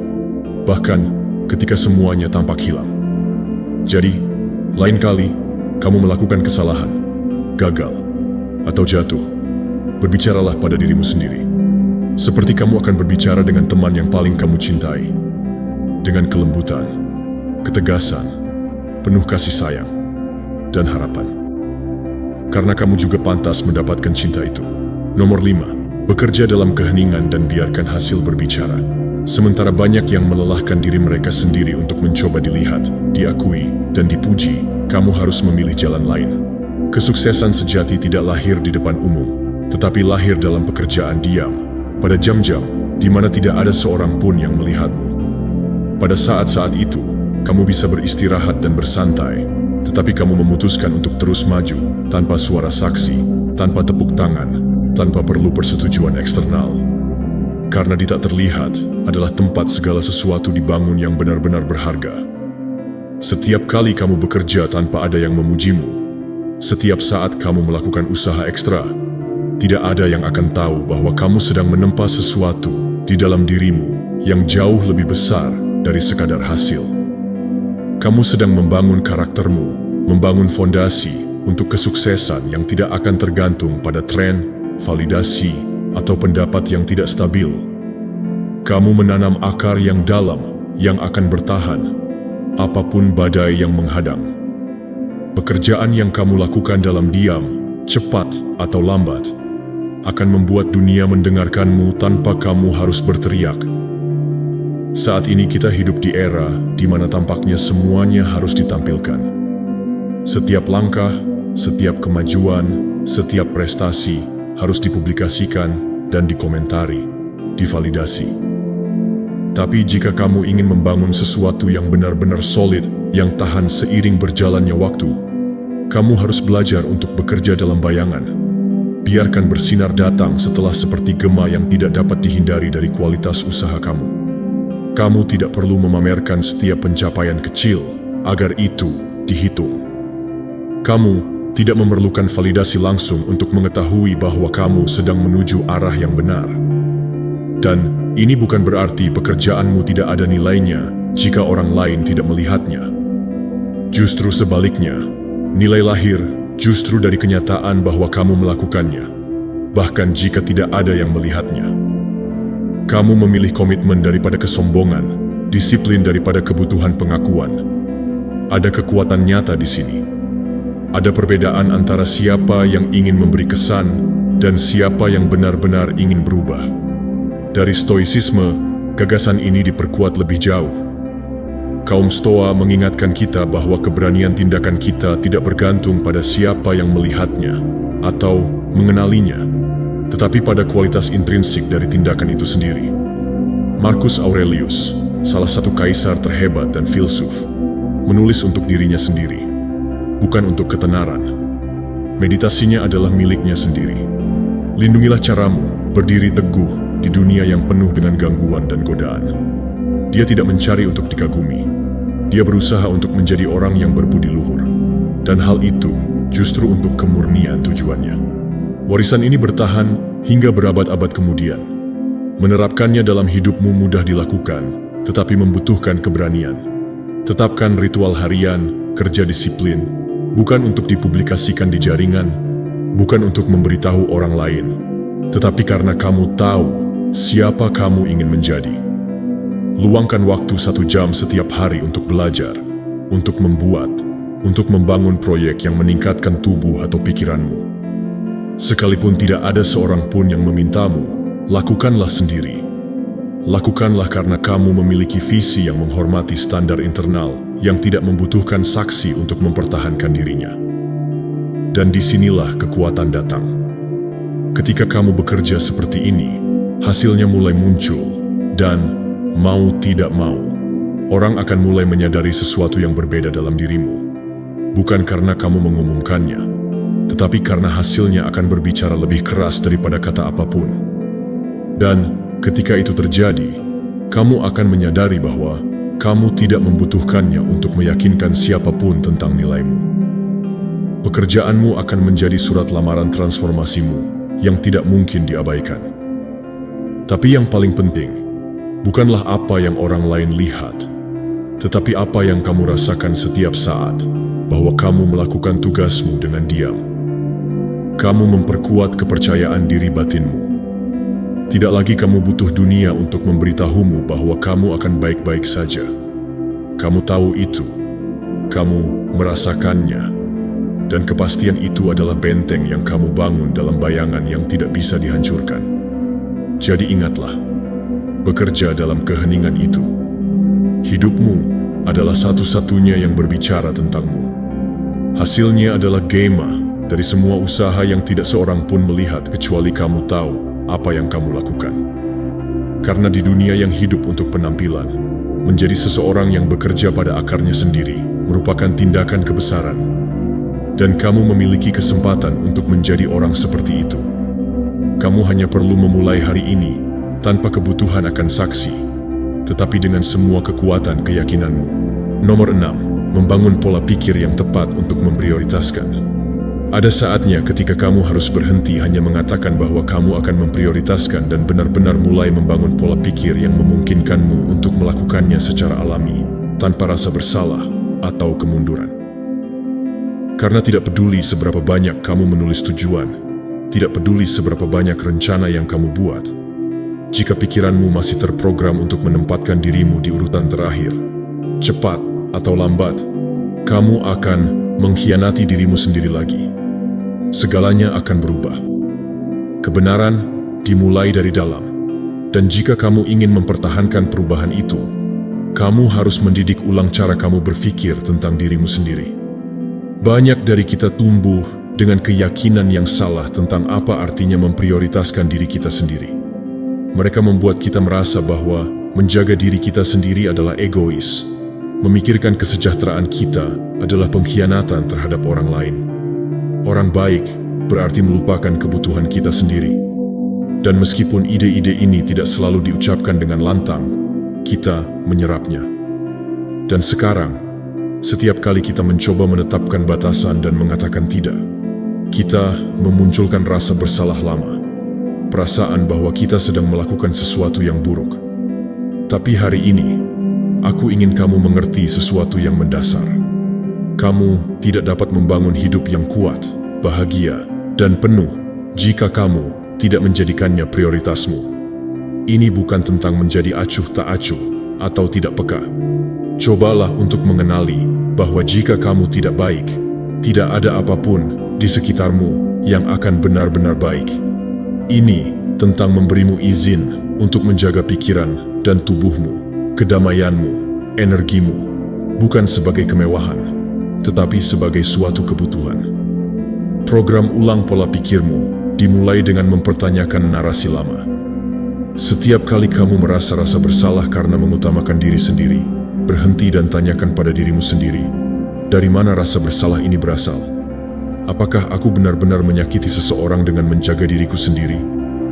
bahkan ketika semuanya tampak hilang. Jadi, lain kali kamu melakukan kesalahan, gagal, atau jatuh, berbicaralah pada dirimu sendiri. Seperti kamu akan berbicara dengan teman yang paling kamu cintai, dengan kelembutan, ketegasan, penuh kasih sayang, dan harapan. Karena kamu juga pantas mendapatkan cinta itu. Nomor 5, bekerja dalam keheningan dan biarkan hasil berbicara. Sementara banyak yang melelahkan diri mereka sendiri untuk mencoba dilihat, diakui, dan dipuji, kamu harus memilih jalan lain. Kesuksesan sejati tidak lahir di depan umum, tetapi lahir dalam pekerjaan diam, pada jam-jam di mana tidak ada seorang pun yang melihatmu. Pada saat-saat itu, kamu bisa beristirahat dan bersantai, tetapi kamu memutuskan untuk terus maju tanpa suara saksi, tanpa tepuk tangan, tanpa perlu persetujuan eksternal. Karena di tak terlihat adalah tempat segala sesuatu dibangun yang benar-benar berharga. Setiap kali kamu bekerja tanpa ada yang memujimu, setiap saat kamu melakukan usaha ekstra, tidak ada yang akan tahu bahwa kamu sedang menempa sesuatu di dalam dirimu yang jauh lebih besar dari sekadar hasil. Kamu sedang membangun karaktermu, membangun fondasi untuk kesuksesan yang tidak akan tergantung pada tren, validasi, atau pendapat yang tidak stabil. Kamu menanam akar yang dalam yang akan bertahan, apapun badai yang menghadang. Pekerjaan yang kamu lakukan dalam diam, cepat atau lambat, akan membuat dunia mendengarkanmu tanpa kamu harus berteriak. Saat ini kita hidup di era di mana tampaknya semuanya harus ditampilkan. Setiap langkah, setiap kemajuan, setiap prestasi harus dipublikasikan dan dikomentari, divalidasi. Tapi jika kamu ingin membangun sesuatu yang benar-benar solid, yang tahan seiring berjalannya waktu, kamu harus belajar untuk bekerja dalam bayangan. Biarkan bersinar datang setelah seperti gema yang tidak dapat dihindari dari kualitas usaha kamu. Kamu tidak perlu memamerkan setiap pencapaian kecil agar itu dihitung. Kamu tidak memerlukan validasi langsung untuk mengetahui bahwa kamu sedang menuju arah yang benar. Dan ini bukan berarti pekerjaanmu tidak ada nilainya jika orang lain tidak melihatnya. Justru sebaliknya, nilai lahir justru dari kenyataan bahwa kamu melakukannya, bahkan jika tidak ada yang melihatnya. Kamu memilih komitmen daripada kesombongan, disiplin daripada kebutuhan pengakuan. Ada kekuatan nyata di sini. Ada perbedaan antara siapa yang ingin memberi kesan dan siapa yang benar-benar ingin berubah. Dari stoisisme, gagasan ini diperkuat lebih jauh. Kaum Stoa mengingatkan kita bahwa keberanian tindakan kita tidak bergantung pada siapa yang melihatnya atau mengenalinya, tetapi pada kualitas intrinsik dari tindakan itu sendiri. Marcus Aurelius, salah satu kaisar terhebat dan filsuf, menulis untuk dirinya sendiri, bukan untuk ketenaran. Meditasinya adalah miliknya sendiri. Lindungilah caramu berdiri teguh di dunia yang penuh dengan gangguan dan godaan. Dia tidak mencari untuk dikagumi. Dia berusaha untuk menjadi orang yang berbudi luhur. Dan hal itu justru untuk kemurnian tujuannya. Warisan ini bertahan hingga berabad-abad kemudian. Menerapkannya dalam hidupmu mudah dilakukan, tetapi membutuhkan keberanian. Tetapkan ritual harian, kerja disiplin, bukan untuk dipublikasikan di jaringan, bukan untuk memberitahu orang lain, tetapi karena kamu tahu siapa kamu ingin menjadi. Luangkan waktu 1 jam setiap hari untuk belajar, untuk membuat, untuk membangun proyek yang meningkatkan tubuh atau pikiranmu. Sekalipun tidak ada seorang pun yang memintamu, lakukanlah sendiri. Lakukanlah karena kamu memiliki visi yang menghormati standar internal yang tidak membutuhkan saksi untuk mempertahankan dirinya. Dan disinilah kekuatan datang. Ketika kamu bekerja seperti ini, hasilnya mulai muncul, dan mau tidak mau, orang akan mulai menyadari sesuatu yang berbeda dalam dirimu. Bukan karena kamu mengumumkannya, tetapi karena hasilnya akan berbicara lebih keras daripada kata apapun. Dan ketika itu terjadi, kamu akan menyadari bahwa kamu tidak membutuhkannya untuk meyakinkan siapapun tentang nilaimu. Pekerjaanmu akan menjadi surat lamaran transformasimu yang tidak mungkin diabaikan. Tapi yang paling penting, bukanlah apa yang orang lain lihat, tetapi apa yang kamu rasakan setiap saat, bahwa kamu melakukan tugasmu dengan diam. Kamu memperkuat kepercayaan diri batinmu. Tidak lagi kamu butuh dunia untuk memberitahumu bahwa kamu akan baik-baik saja. Kamu tahu itu, kamu merasakannya, dan kepastian itu adalah benteng yang kamu bangun dalam bayangan yang tidak bisa dihancurkan. Jadi ingatlah, bekerja dalam keheningan itu. Hidupmu adalah satu-satunya yang berbicara tentangmu. Hasilnya adalah gema dari semua usaha yang tidak seorang pun melihat kecuali kamu tahu apa yang kamu lakukan. Karena di dunia yang hidup untuk penampilan, menjadi seseorang yang bekerja pada akarnya sendiri merupakan tindakan kebesaran. Dan kamu memiliki kesempatan untuk menjadi orang seperti itu. Kamu hanya perlu memulai hari ini tanpa kebutuhan akan saksi, tetapi dengan semua kekuatan keyakinanmu. Nomor 6. Membangun pola pikir yang tepat untuk memprioritaskan. Ada saatnya ketika kamu harus berhenti hanya mengatakan bahwa kamu akan memprioritaskan dan benar-benar mulai membangun pola pikir yang memungkinkanmu untuk melakukannya secara alami, tanpa rasa bersalah atau kemunduran. Karena tidak peduli seberapa banyak kamu menulis tujuan, tidak peduli seberapa banyak rencana yang kamu buat, jika pikiranmu masih terprogram untuk menempatkan dirimu di urutan terakhir, cepat atau lambat, kamu akan mengkhianati dirimu sendiri lagi. Segalanya akan berubah. Kebenaran dimulai dari dalam, dan jika kamu ingin mempertahankan perubahan itu, kamu harus mendidik ulang cara kamu berpikir tentang dirimu sendiri. Banyak dari kita tumbuh dengan keyakinan yang salah tentang apa artinya memprioritaskan diri kita sendiri. Mereka membuat kita merasa bahwa menjaga diri kita sendiri adalah egois. Memikirkan kesejahteraan kita adalah pengkhianatan terhadap orang lain. Orang baik berarti melupakan kebutuhan kita sendiri. Dan meskipun ide-ide ini tidak selalu diucapkan dengan lantang, kita menyerapnya. Dan sekarang, setiap kali kita mencoba menetapkan batasan dan mengatakan tidak, kita memunculkan rasa bersalah lama. Perasaan bahwa kita sedang melakukan sesuatu yang buruk. Tapi hari ini, aku ingin kamu mengerti sesuatu yang mendasar. Kamu tidak dapat membangun hidup yang kuat, bahagia, dan penuh jika kamu tidak menjadikannya prioritasmu. Ini bukan tentang menjadi acuh tak acuh atau tidak peka. Cobalah untuk mengenali bahwa jika kamu tidak baik, tidak ada apapun di sekitarmu yang akan benar-benar baik. Ini tentang memberimu izin untuk menjaga pikiran dan tubuhmu, kedamaianmu, energimu, bukan sebagai kemewahan, tetapi sebagai suatu kebutuhan. Program ulang pola pikirmu dimulai dengan mempertanyakan narasi lama. Setiap kali kamu merasa rasa bersalah karena mengutamakan diri sendiri, berhenti dan tanyakan pada dirimu sendiri, dari mana rasa bersalah ini berasal? Apakah aku benar-benar menyakiti seseorang dengan menjaga diriku sendiri?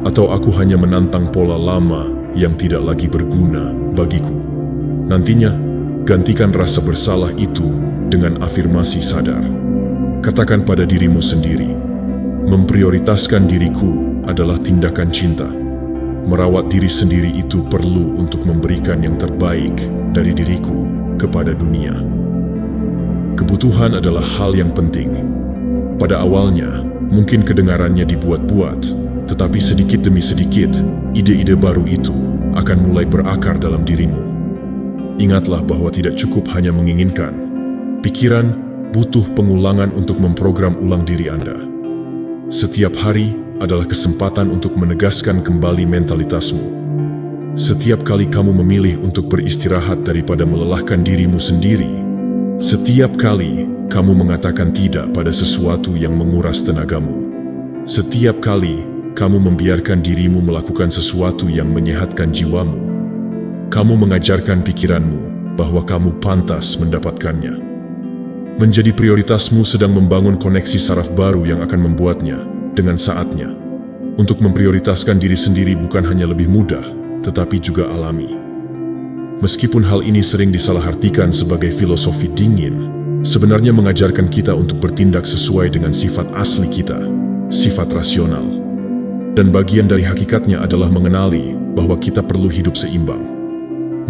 Atau aku hanya menantang pola lama yang tidak lagi berguna bagiku? Nantinya, gantikan rasa bersalah itu dengan afirmasi sadar. Katakan pada dirimu sendiri, memprioritaskan diriku adalah tindakan cinta. Merawat diri sendiri itu perlu untuk memberikan yang terbaik dari diriku kepada dunia. Kebutuhan adalah hal yang penting. Pada awalnya, mungkin kedengarannya dibuat-buat, tetapi sedikit demi sedikit, ide-ide baru itu akan mulai berakar dalam dirimu. Ingatlah bahwa tidak cukup hanya menginginkan. Pikiran butuh pengulangan untuk memprogram ulang diri Anda. Setiap hari adalah kesempatan untuk menegaskan kembali mentalitasmu. Setiap kali kamu memilih untuk beristirahat daripada melelahkan dirimu sendiri, setiap kali kamu mengatakan tidak pada sesuatu yang menguras tenagamu, setiap kali kamu membiarkan dirimu melakukan sesuatu yang menyehatkan jiwamu, kamu mengajarkan pikiranmu bahwa kamu pantas mendapatkannya. Menjadi prioritasmu sedang membangun koneksi saraf baru yang akan membuatnya, dengan saatnya, untuk memprioritaskan diri sendiri bukan hanya lebih mudah, tetapi juga alami. Meskipun hal ini sering disalahartikan sebagai filosofi dingin, sebenarnya mengajarkan kita untuk bertindak sesuai dengan sifat asli kita, sifat rasional. Dan bagian dari hakikatnya adalah mengenali bahwa kita perlu hidup seimbang.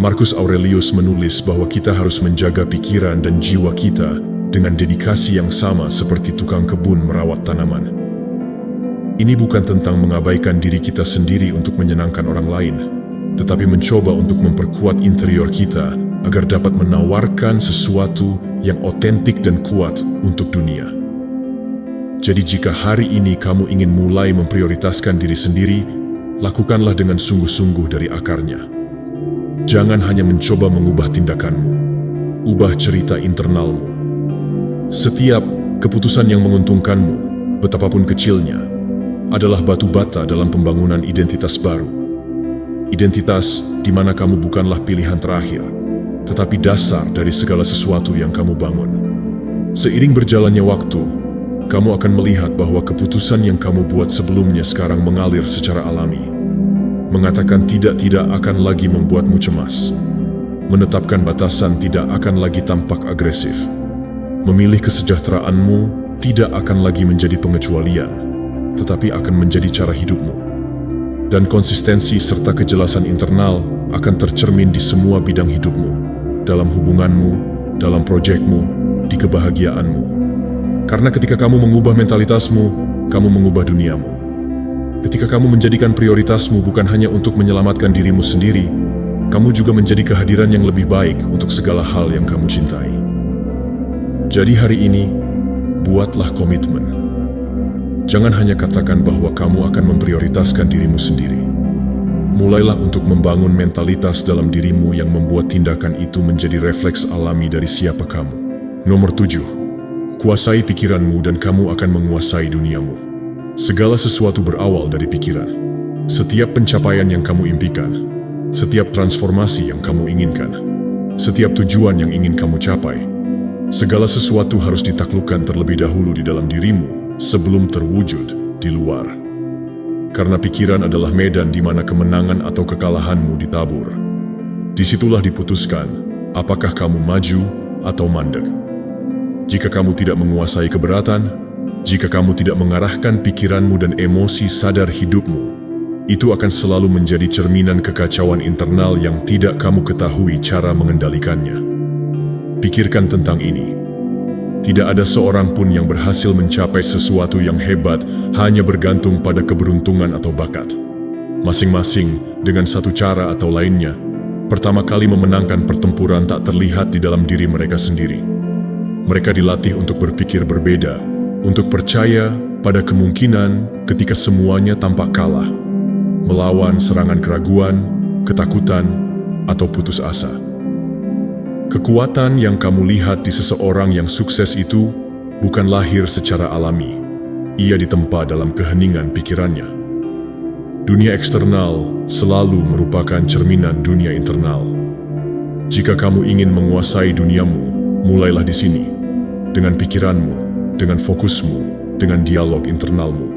Marcus Aurelius menulis bahwa kita harus menjaga pikiran dan jiwa kita dengan dedikasi yang sama seperti tukang kebun merawat tanaman. Ini bukan tentang mengabaikan diri kita sendiri untuk menyenangkan orang lain, tetapi mencoba untuk memperkuat interior kita agar dapat menawarkan sesuatu yang otentik dan kuat untuk dunia. Jadi jika hari ini kamu ingin mulai memprioritaskan diri sendiri, lakukanlah dengan sungguh-sungguh dari akarnya. Jangan hanya mencoba mengubah tindakanmu, ubah cerita internalmu. Setiap keputusan yang menguntungkanmu, betapapun kecilnya, adalah batu bata dalam pembangunan identitas baru. Identitas di mana kamu bukanlah pilihan terakhir, tetapi dasar dari segala sesuatu yang kamu bangun. Seiring berjalannya waktu, kamu akan melihat bahwa keputusan yang kamu buat sebelumnya sekarang mengalir secara alami. Mengatakan tidak akan lagi membuatmu cemas. Menetapkan batasan tidak akan lagi tampak agresif. Memilih kesejahteraanmu tidak akan lagi menjadi pengecualian, tetapi akan menjadi cara hidupmu. Dan konsistensi serta kejelasan internal akan tercermin di semua bidang hidupmu, dalam hubunganmu, dalam proyekmu, di kebahagiaanmu. Karena ketika kamu mengubah mentalitasmu, kamu mengubah duniamu. Ketika kamu menjadikan prioritasmu bukan hanya untuk menyelamatkan dirimu sendiri, kamu juga menjadi kehadiran yang lebih baik untuk segala hal yang kamu cintai. Jadi hari ini, buatlah komitmen. Jangan hanya katakan bahwa kamu akan memprioritaskan dirimu sendiri. Mulailah untuk membangun mentalitas dalam dirimu yang membuat tindakan itu menjadi refleks alami dari siapa kamu. Nomor 7. Kuasai pikiranmu dan kamu akan menguasai duniamu. Segala sesuatu berawal dari pikiran. Setiap pencapaian yang kamu impikan, setiap transformasi yang kamu inginkan, setiap tujuan yang ingin kamu capai, segala sesuatu harus ditaklukkan terlebih dahulu di dalam dirimu sebelum terwujud di luar. Karena pikiran adalah medan di mana kemenangan atau kekalahanmu ditabur. Disitulah diputuskan apakah kamu maju atau mandek. Jika kamu tidak menguasai keberatan, jika kamu tidak mengarahkan pikiranmu dan emosi sadar hidupmu, itu akan selalu menjadi cerminan kekacauan internal yang tidak kamu ketahui cara mengendalikannya. Pikirkan tentang ini. Tidak ada seorang pun yang berhasil mencapai sesuatu yang hebat hanya bergantung pada keberuntungan atau bakat. Masing-masing dengan satu cara atau lainnya, pertama kali memenangkan pertempuran tak terlihat di dalam diri mereka sendiri. Mereka dilatih untuk berpikir berbeda, untuk percaya pada kemungkinan ketika semuanya tampak kalah, melawan serangan keraguan, ketakutan, atau putus asa. Kekuatan yang kamu lihat di seseorang yang sukses itu bukan lahir secara alami. Ia ditempa dalam keheningan pikirannya. Dunia eksternal selalu merupakan cerminan dunia internal. Jika kamu ingin menguasai duniamu, mulailah di sini, dengan pikiranmu, dengan fokusmu, dengan dialog internalmu.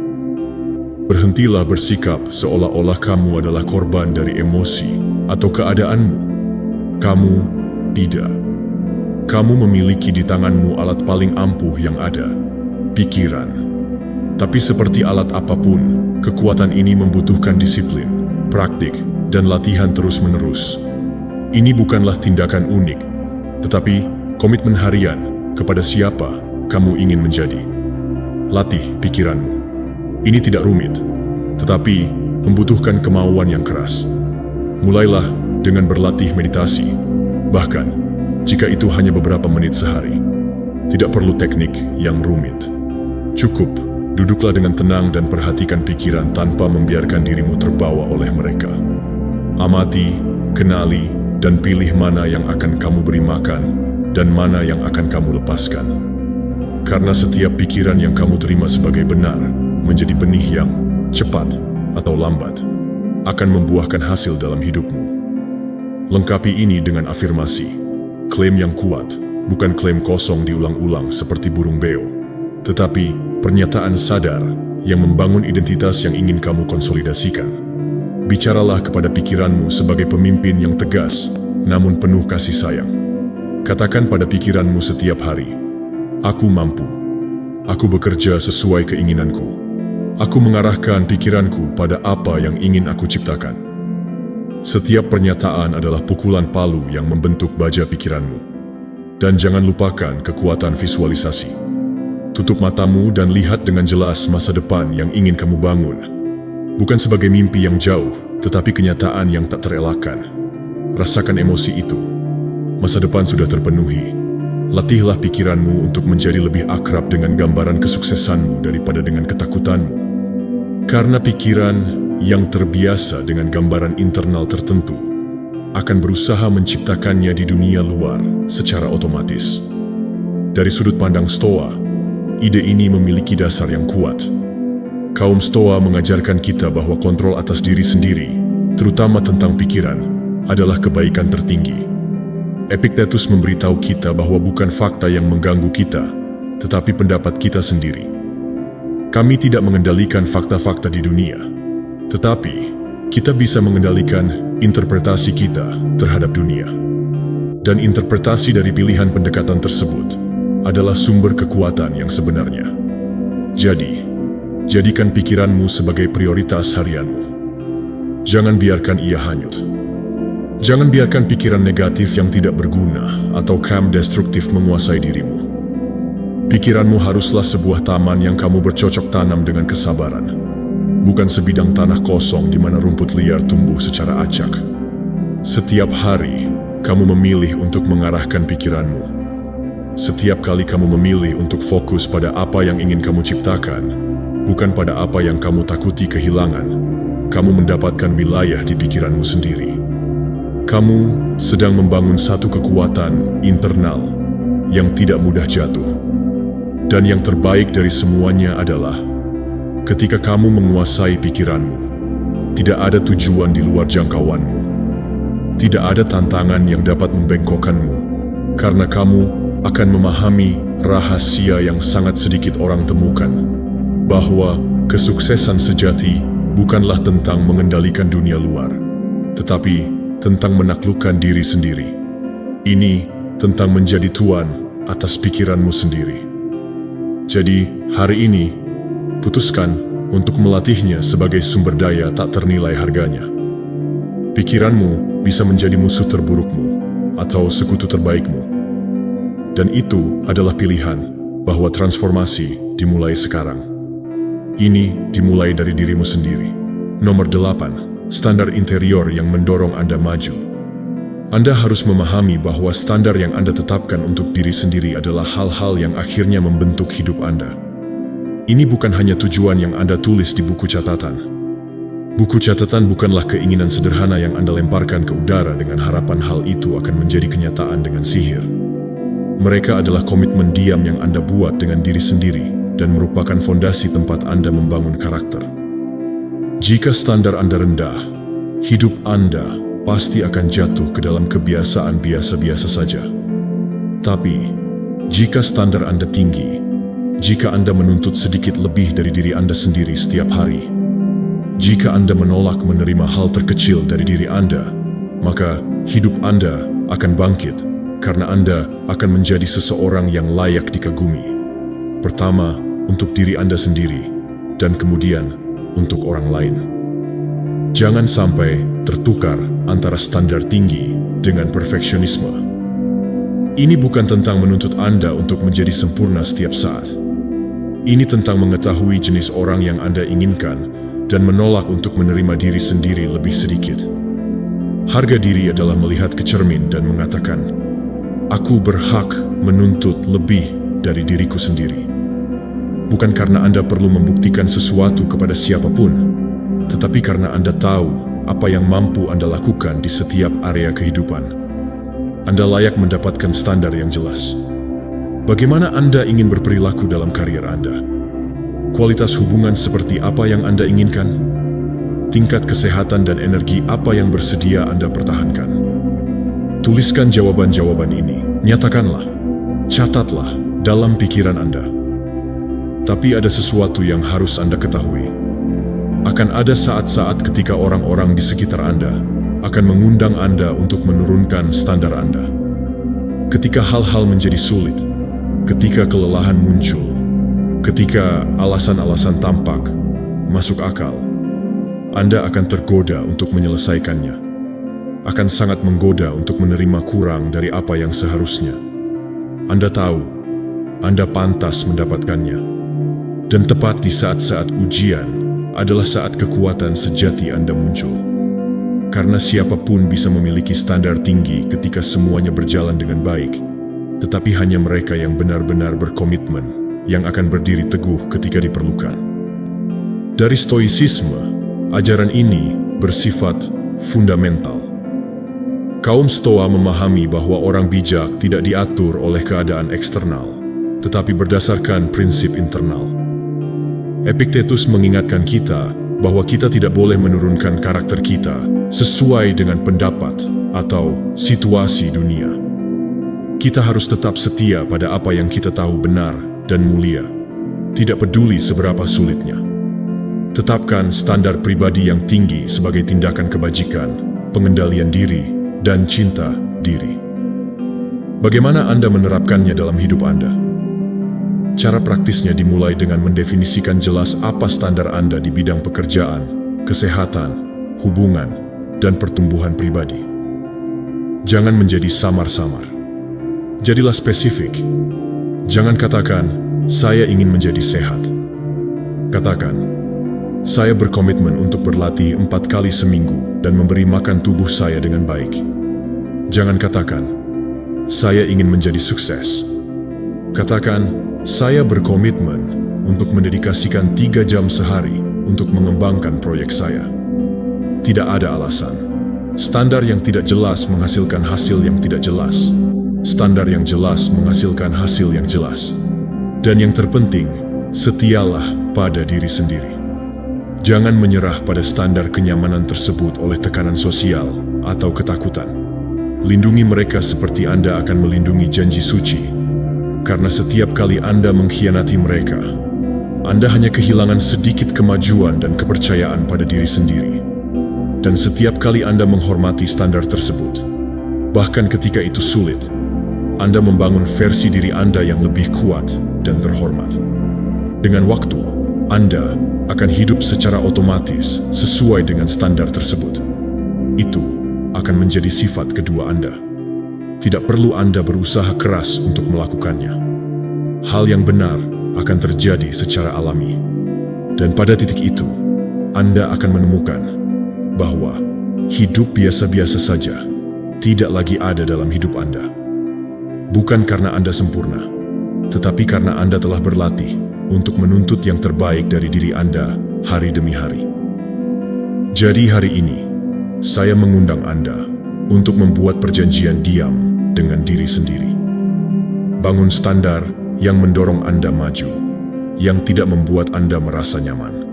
Berhentilah bersikap seolah-olah kamu adalah korban dari emosi atau keadaanmu. Kamu tidak. Kamu memiliki di tanganmu alat paling ampuh yang ada, pikiran. Tapi seperti alat apapun, kekuatan ini membutuhkan disiplin, praktik, dan latihan terus-menerus. Ini bukanlah tindakan unik, tetapi komitmen harian kepada siapa kamu ingin menjadi. Latih pikiranmu. Ini tidak rumit, tetapi membutuhkan kemauan yang keras. Mulailah dengan berlatih meditasi, bahkan jika itu hanya beberapa menit sehari. Tidak perlu teknik yang rumit. Cukup duduklah dengan tenang dan perhatikan pikiran tanpa membiarkan dirimu terbawa oleh mereka. Amati, kenali, dan pilih mana yang akan kamu beri makan dan mana yang akan kamu lepaskan. Karena setiap pikiran yang kamu terima sebagai benar menjadi benih yang cepat atau lambat akan membuahkan hasil dalam hidupmu. Lengkapi ini dengan afirmasi, klaim yang kuat, bukan klaim kosong diulang-ulang seperti burung beo, tetapi pernyataan sadar yang membangun identitas yang ingin kamu konsolidasikan. Bicaralah kepada pikiranmu sebagai pemimpin yang tegas, namun penuh kasih sayang. Katakan pada pikiranmu setiap hari, aku mampu. Aku bekerja sesuai keinginanku. Aku mengarahkan pikiranku pada apa yang ingin aku ciptakan. Setiap pernyataan adalah pukulan palu yang membentuk baja pikiranmu. Dan jangan lupakan kekuatan visualisasi. Tutup matamu dan lihat dengan jelas masa depan yang ingin kamu bangun. Bukan sebagai mimpi yang jauh, tetapi kenyataan yang tak terelakkan. Rasakan emosi itu. Masa depan sudah terpenuhi. Latihlah pikiranmu untuk menjadi lebih akrab dengan gambaran kesuksesanmu daripada dengan ketakutanmu. Karena pikiran yang terbiasa dengan gambaran internal tertentu akan berusaha menciptakannya di dunia luar secara otomatis. Dari sudut pandang Stoa, ide ini memiliki dasar yang kuat. Kaum Stoa mengajarkan kita bahwa kontrol atas diri sendiri, terutama tentang pikiran, adalah kebaikan tertinggi. Epictetus memberitahu kita bahwa bukan fakta yang mengganggu kita, tetapi pendapat kita sendiri. Kami tidak mengendalikan fakta-fakta di dunia, tetapi kita bisa mengendalikan interpretasi kita terhadap dunia. Dan interpretasi dari pilihan pendekatan tersebut adalah sumber kekuatan yang sebenarnya. Jadi, jadikan pikiranmu sebagai prioritas harianmu. Jangan biarkan ia hanyut. Jangan biarkan pikiran negatif yang tidak berguna atau destruktif menguasai dirimu. Pikiranmu haruslah sebuah taman yang kamu bercocok tanam dengan kesabaran, bukan sebidang tanah kosong di mana rumput liar tumbuh secara acak. Setiap hari, kamu memilih untuk mengarahkan pikiranmu. Setiap kali kamu memilih untuk fokus pada apa yang ingin kamu ciptakan, bukan pada apa yang kamu takuti kehilangan, kamu mendapatkan wilayah di pikiranmu sendiri. Kamu sedang membangun satu kekuatan internal yang tidak mudah jatuh. Dan yang terbaik dari semuanya adalah ketika kamu menguasai pikiranmu, tidak ada tujuan di luar jangkauanmu. Tidak ada tantangan yang dapat membengkokkanmu, karena kamu akan memahami rahasia yang sangat sedikit orang temukan, bahwa kesuksesan sejati bukanlah tentang mengendalikan dunia luar, tetapi tentang menaklukkan diri sendiri. Ini tentang menjadi tuan atas pikiranmu sendiri. Jadi, hari ini, putuskan untuk melatihnya sebagai sumber daya tak ternilai harganya. Pikiranmu bisa menjadi musuh terburukmu atau sekutu terbaikmu. Dan itu adalah pilihan bahwa transformasi dimulai sekarang. Ini dimulai dari dirimu sendiri. Nomor 8. Standar interior yang mendorong Anda maju. Anda harus memahami bahwa standar yang Anda tetapkan untuk diri sendiri adalah hal-hal yang akhirnya membentuk hidup Anda. Ini bukan hanya tujuan yang Anda tulis di buku catatan. Buku catatan bukanlah keinginan sederhana yang Anda lemparkan ke udara dengan harapan hal itu akan menjadi kenyataan dengan sihir. Mereka adalah komitmen diam yang Anda buat dengan diri sendiri dan merupakan fondasi tempat Anda membangun karakter. Jika standar Anda rendah, hidup Anda pasti akan jatuh ke dalam kebiasaan biasa-biasa saja. Tapi, jika standar Anda tinggi, jika Anda menuntut sedikit lebih dari diri Anda sendiri setiap hari, jika Anda menolak menerima hal terkecil dari diri Anda, maka hidup Anda akan bangkit karena Anda akan menjadi seseorang yang layak dikagumi. Pertama, untuk diri Anda sendiri, dan kemudian untuk orang lain. Jangan sampai tertukar antara standar tinggi dengan perfeksionisme. Ini bukan tentang menuntut Anda untuk menjadi sempurna setiap saat. Ini tentang mengetahui jenis orang yang Anda inginkan dan menolak untuk menerima diri sendiri lebih sedikit. Harga diri adalah melihat ke cermin dan mengatakan, "Aku berhak menuntut lebih dari diriku sendiri." Bukan karena Anda perlu membuktikan sesuatu kepada siapapun, tetapi karena Anda tahu apa yang mampu Anda lakukan di setiap area kehidupan. Anda layak mendapatkan standar yang jelas. Bagaimana Anda ingin berperilaku dalam karier Anda? Kualitas hubungan seperti apa yang Anda inginkan? Tingkat kesehatan dan energi apa yang bersedia Anda pertahankan? Tuliskan jawaban-jawaban ini, nyatakanlah, catatlah dalam pikiran Anda. Tapi ada sesuatu yang harus Anda ketahui. Akan ada saat-saat ketika orang-orang di sekitar Anda akan mengundang Anda untuk menurunkan standar Anda. Ketika hal-hal menjadi sulit, ketika kelelahan muncul, ketika alasan-alasan tampak masuk akal, Anda akan tergoda untuk menyelesaikannya. Akan sangat menggoda untuk menerima kurang dari apa yang seharusnya. Anda tahu, Anda pantas mendapatkannya. Dan tepat di saat-saat ujian adalah saat kekuatan sejati Anda muncul. Karena siapapun bisa memiliki standar tinggi ketika semuanya berjalan dengan baik, tetapi hanya mereka yang benar-benar berkomitmen yang akan berdiri teguh ketika diperlukan. Dari stoicisme, ajaran ini bersifat fundamental. Kaum Stoa memahami bahwa orang bijak tidak diatur oleh keadaan eksternal, tetapi berdasarkan prinsip internal. Epictetus mengingatkan kita bahwa kita tidak boleh menurunkan karakter kita sesuai dengan pendapat atau situasi dunia. Kita harus tetap setia pada apa yang kita tahu benar dan mulia, tidak peduli seberapa sulitnya. Tetapkan standar pribadi yang tinggi sebagai tindakan kebajikan, pengendalian diri, dan cinta diri. Bagaimana Anda menerapkannya dalam hidup Anda? Cara praktisnya dimulai dengan mendefinisikan jelas apa standar Anda di bidang pekerjaan, kesehatan, hubungan, dan pertumbuhan pribadi. Jangan menjadi samar-samar. Jadilah spesifik. Jangan katakan, saya ingin menjadi sehat. Katakan, saya berkomitmen untuk berlatih 4 kali seminggu dan memberi makan tubuh saya dengan baik. Jangan katakan, saya ingin menjadi sukses. Katakan, saya berkomitmen untuk mendedikasikan 3 jam sehari untuk mengembangkan proyek saya. Tidak ada alasan. Standar yang tidak jelas menghasilkan hasil yang tidak jelas. Standar yang jelas menghasilkan hasil yang jelas. Dan yang terpenting, setialah pada diri sendiri. Jangan menyerah pada standar kenyamanan tersebut oleh tekanan sosial atau ketakutan. Lindungi mereka seperti Anda akan melindungi janji suci. Karena setiap kali Anda mengkhianati mereka, Anda hanya kehilangan sedikit kemajuan dan kepercayaan pada diri sendiri. Dan setiap kali Anda menghormati standar tersebut, bahkan ketika itu sulit, Anda membangun versi diri Anda yang lebih kuat dan terhormat. Dengan waktu, Anda akan hidup secara otomatis sesuai dengan standar tersebut. Itu akan menjadi sifat kedua Anda. Tidak perlu Anda berusaha keras untuk melakukannya. Hal yang benar akan terjadi secara alami. Dan pada titik itu, Anda akan menemukan bahwa hidup biasa-biasa saja tidak lagi ada dalam hidup Anda. Bukan karena Anda sempurna, tetapi karena Anda telah berlatih untuk menuntut yang terbaik dari diri Anda hari demi hari. Jadi hari ini, saya mengundang Anda untuk membuat perjanjian diam dengan diri sendiri. Bangun standar yang mendorong Anda maju, yang tidak membuat Anda merasa nyaman.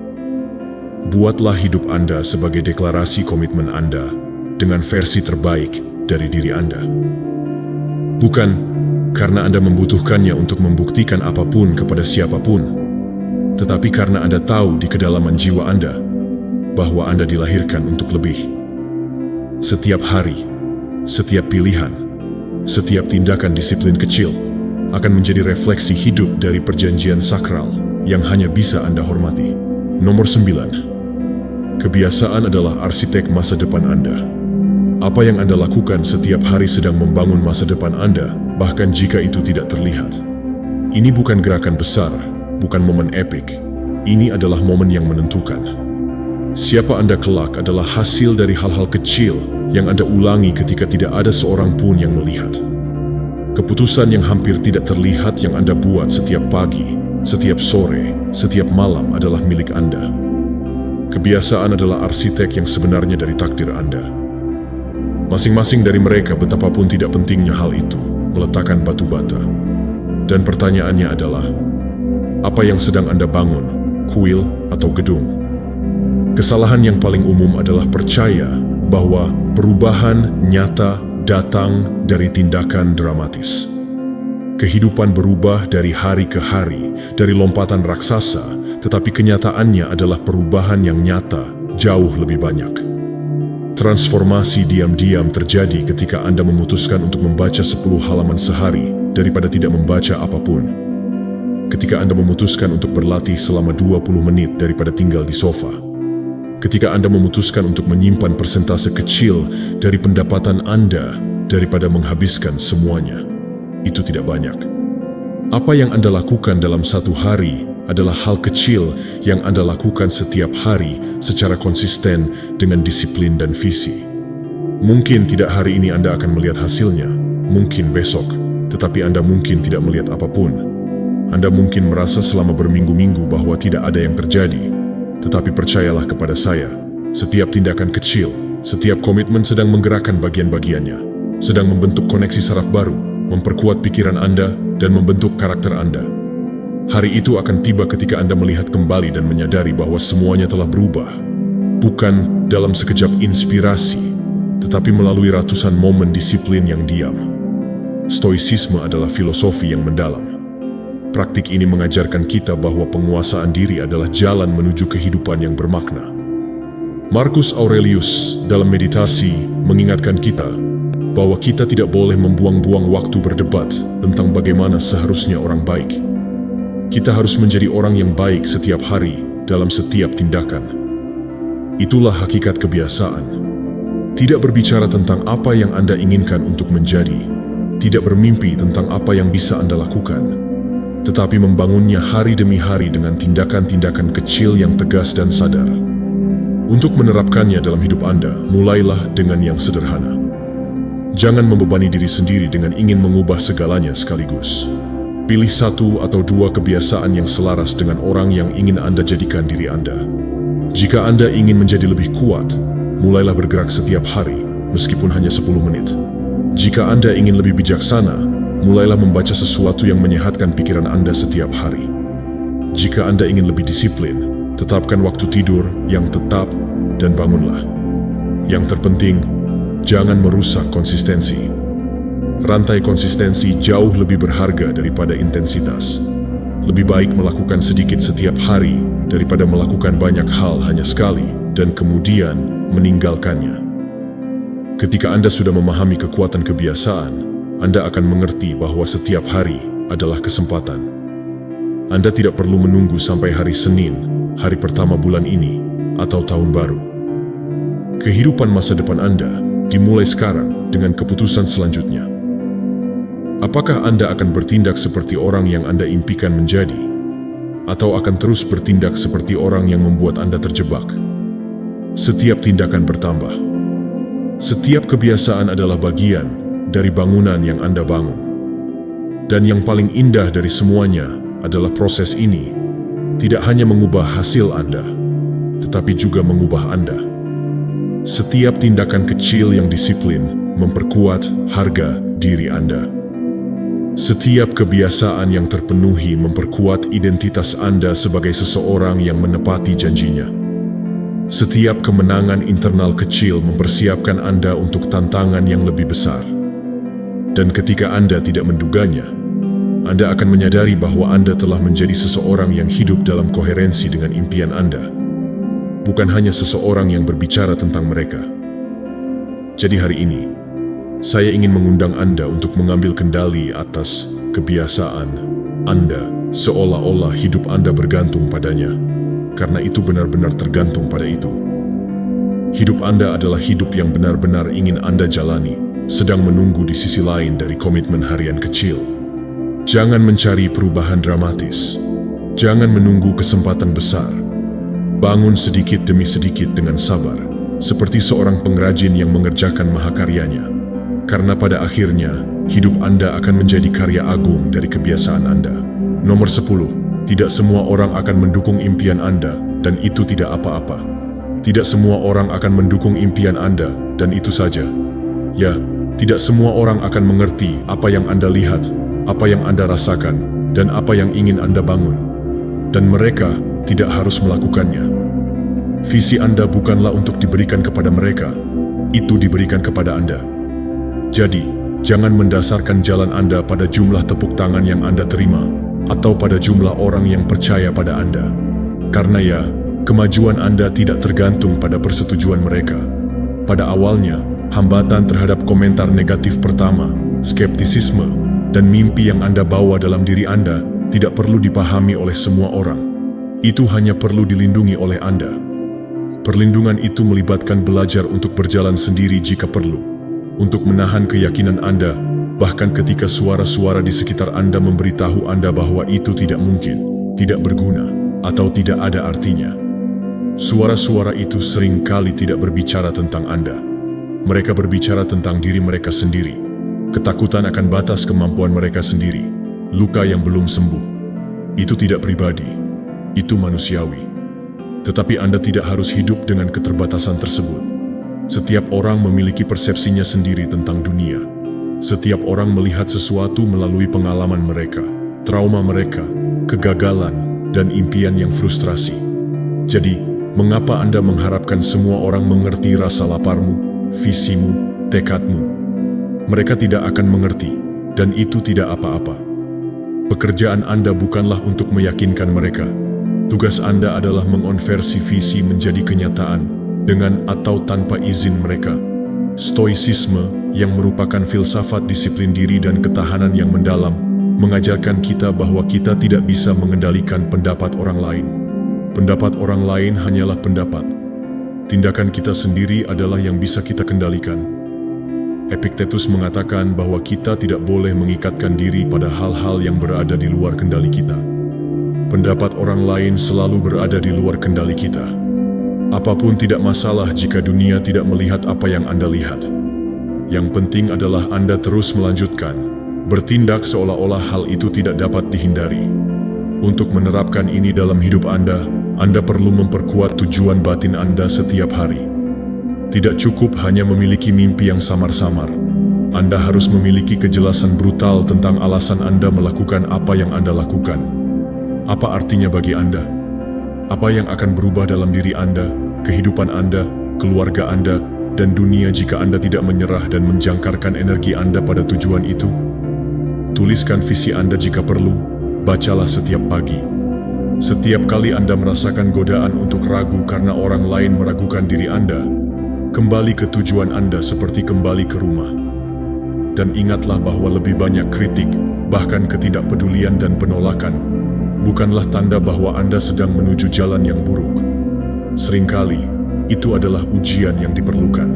Buatlah hidup Anda sebagai deklarasi komitmen Anda dengan versi terbaik dari diri Anda. Bukan karena Anda membutuhkannya untuk membuktikan apapun kepada siapapun, tetapi karena Anda tahu di kedalaman jiwa Anda bahwa Anda dilahirkan untuk lebih. Setiap hari, setiap pilihan, setiap tindakan disiplin kecil akan menjadi refleksi hidup dari perjanjian sakral yang hanya bisa Anda hormati. Nomor 9. Kebiasaan adalah arsitek masa depan Anda. Apa yang Anda lakukan setiap hari sedang membangun masa depan Anda, bahkan jika itu tidak terlihat. Ini bukan gerakan besar, bukan momen epik. Ini adalah momen yang menentukan. Siapa Anda kelak adalah hasil dari hal-hal kecil yang Anda ulangi ketika tidak ada seorang pun yang melihat. Keputusan yang hampir tidak terlihat yang Anda buat setiap pagi, setiap sore, setiap malam adalah milik Anda. Kebiasaan adalah arsitek yang sebenarnya dari takdir Anda. Masing-masing dari mereka, betapapun tidak pentingnya hal itu, meletakkan batu bata. Dan pertanyaannya adalah, apa yang sedang Anda bangun, kuil atau gedung? Kesalahan yang paling umum adalah percaya bahwa perubahan nyata datang dari tindakan dramatis. Kehidupan berubah dari hari ke hari, dari lompatan raksasa, tetapi kenyataannya adalah perubahan yang nyata jauh lebih banyak. Transformasi diam-diam terjadi ketika Anda memutuskan untuk membaca 10 halaman sehari daripada tidak membaca apapun. Ketika Anda memutuskan untuk berlatih selama 20 menit daripada tinggal di sofa. Ketika Anda memutuskan untuk menyimpan persentase kecil dari pendapatan Anda daripada menghabiskan semuanya. Itu tidak banyak. Apa yang Anda lakukan dalam satu hari adalah hal kecil yang Anda lakukan setiap hari secara konsisten dengan disiplin dan visi. Mungkin tidak hari ini Anda akan melihat hasilnya, mungkin besok, tetapi Anda mungkin tidak melihat apapun. Anda mungkin merasa selama berminggu-minggu bahwa tidak ada yang terjadi, tetapi percayalah kepada saya, setiap tindakan kecil, setiap komitmen sedang menggerakkan bagian-bagiannya, sedang membentuk koneksi saraf baru, memperkuat pikiran Anda, dan membentuk karakter Anda. Hari itu akan tiba ketika Anda melihat kembali dan menyadari bahwa semuanya telah berubah. Bukan dalam sekejap inspirasi, tetapi melalui ratusan momen disiplin yang diam. Stoicisme adalah filosofi yang mendalam. Praktik ini mengajarkan kita bahwa penguasaan diri adalah jalan menuju kehidupan yang bermakna. Marcus Aurelius dalam Meditasi mengingatkan kita bahwa kita tidak boleh membuang-buang waktu berdebat tentang bagaimana seharusnya orang baik. Kita harus menjadi orang yang baik setiap hari dalam setiap tindakan. Itulah hakikat kebiasaan. Tidak berbicara tentang apa yang Anda inginkan untuk menjadi, tidak bermimpi tentang apa yang bisa Anda lakukan, tetapi membangunnya hari demi hari dengan tindakan-tindakan kecil yang tegas dan sadar. Untuk menerapkannya dalam hidup Anda, mulailah dengan yang sederhana. Jangan membebani diri sendiri dengan ingin mengubah segalanya sekaligus. Pilih 1 atau 2 kebiasaan yang selaras dengan orang yang ingin Anda jadikan diri Anda. Jika Anda ingin menjadi lebih kuat, mulailah bergerak setiap hari, meskipun hanya 10 menit. Jika Anda ingin lebih bijaksana, mulailah membaca sesuatu yang menyehatkan pikiran Anda setiap hari. Jika Anda ingin lebih disiplin, tetapkan waktu tidur yang tetap dan bangunlah. Yang terpenting, jangan merusak konsistensi. Rantai konsistensi jauh lebih berharga daripada intensitas. Lebih baik melakukan sedikit setiap hari daripada melakukan banyak hal hanya sekali dan kemudian meninggalkannya. Ketika Anda sudah memahami kekuatan kebiasaan, Anda akan mengerti bahwa setiap hari adalah kesempatan. Anda tidak perlu menunggu sampai hari Senin, hari pertama bulan ini, atau tahun baru. Kehidupan masa depan Anda dimulai sekarang dengan keputusan selanjutnya. Apakah Anda akan bertindak seperti orang yang Anda impikan menjadi? Atau akan terus bertindak seperti orang yang membuat Anda terjebak? Setiap tindakan bertambah. Setiap kebiasaan adalah bagian dari bangunan yang Anda bangun. Dan yang paling indah dari semuanya adalah proses ini tidak hanya mengubah hasil Anda, tetapi juga mengubah Anda. Setiap tindakan kecil yang disiplin memperkuat harga diri Anda. Setiap kebiasaan yang terpenuhi memperkuat identitas Anda sebagai seseorang yang menepati janjinya. Setiap kemenangan internal kecil mempersiapkan Anda untuk tantangan yang lebih besar. Dan ketika Anda tidak menduganya, Anda akan menyadari bahwa Anda telah menjadi seseorang yang hidup dalam koherensi dengan impian Anda. Bukan hanya seseorang yang berbicara tentang mereka. Jadi hari ini, saya ingin mengundang Anda untuk mengambil kendali atas kebiasaan Anda, seolah-olah hidup Anda bergantung padanya. Karena itu benar-benar tergantung pada itu. Hidup Anda adalah hidup yang benar-benar ingin Anda jalani, sedang menunggu di sisi lain dari komitmen harian kecil. Jangan mencari perubahan dramatis. Jangan menunggu kesempatan besar. Bangun sedikit demi sedikit dengan sabar, seperti seorang pengrajin yang mengerjakan mahakaryanya. Karena pada akhirnya, hidup Anda akan menjadi karya agung dari kebiasaan Anda. Nomor 10. Tidak semua orang akan mendukung impian Anda, dan itu tidak apa-apa. Tidak semua orang akan mendukung impian Anda, dan itu saja. Ya, tidak semua orang akan mengerti apa yang Anda lihat, apa yang Anda rasakan, dan apa yang ingin Anda bangun. Dan mereka tidak harus melakukannya. Visi Anda bukanlah untuk diberikan kepada mereka, itu diberikan kepada Anda. Jadi, jangan mendasarkan jalan Anda pada jumlah tepuk tangan yang Anda terima, atau pada jumlah orang yang percaya pada Anda. Karena ya, kemajuan Anda tidak tergantung pada persetujuan mereka. Pada awalnya, hambatan terhadap komentar negatif pertama, skeptisisme, dan mimpi yang Anda bawa dalam diri Anda tidak perlu dipahami oleh semua orang. Itu hanya perlu dilindungi oleh Anda. Perlindungan itu melibatkan belajar untuk berjalan sendiri jika perlu, untuk menahan keyakinan Anda, bahkan ketika suara-suara di sekitar Anda memberitahu Anda bahwa itu tidak mungkin, tidak berguna, atau tidak ada artinya. Suara-suara itu sering kali tidak berbicara tentang Anda. Mereka berbicara tentang diri mereka sendiri, ketakutan akan batas kemampuan mereka sendiri, luka yang belum sembuh. Itu tidak pribadi, itu manusiawi. Tetapi Anda tidak harus hidup dengan keterbatasan tersebut. Setiap orang memiliki persepsinya sendiri tentang dunia. Setiap orang melihat sesuatu melalui pengalaman mereka, trauma mereka, kegagalan, dan impian yang frustrasi. Jadi, mengapa Anda mengharapkan semua orang mengerti rasa laparmu, visimu, tekadmu? Mereka tidak akan mengerti, dan itu tidak apa-apa. Pekerjaan Anda bukanlah untuk meyakinkan mereka. Tugas Anda adalah mengonversi visi menjadi kenyataan, dengan atau tanpa izin mereka. Stoicisme, yang merupakan filsafat disiplin diri dan ketahanan yang mendalam, mengajarkan kita bahwa kita tidak bisa mengendalikan pendapat orang lain. Pendapat orang lain hanyalah pendapat. Tindakan kita sendiri adalah yang bisa kita kendalikan. Epictetus mengatakan bahwa kita tidak boleh mengikatkan diri pada hal-hal yang berada di luar kendali kita. Pendapat orang lain selalu berada di luar kendali kita. Apapun tidak masalah jika dunia tidak melihat apa yang Anda lihat. Yang penting adalah Anda terus melanjutkan, bertindak seolah-olah hal itu tidak dapat dihindari. Untuk menerapkan ini dalam hidup Anda perlu memperkuat tujuan batin Anda setiap hari. Tidak cukup hanya memiliki mimpi yang samar-samar. Anda harus memiliki kejelasan brutal tentang alasan Anda melakukan apa yang Anda lakukan. Apa artinya bagi Anda? Apa yang akan berubah dalam diri Anda, kehidupan Anda, keluarga Anda, dan dunia jika Anda tidak menyerah dan menjangkarkan energi Anda pada tujuan itu? Tuliskan visi Anda jika perlu, bacalah setiap pagi. Setiap kali Anda merasakan godaan untuk ragu karena orang lain meragukan diri Anda, kembali ke tujuan Anda seperti kembali ke rumah. Dan ingatlah bahwa lebih banyak kritik, bahkan ketidakpedulian dan penolakan, bukanlah tanda bahwa Anda sedang menuju jalan yang buruk. Seringkali, itu adalah ujian yang diperlukan.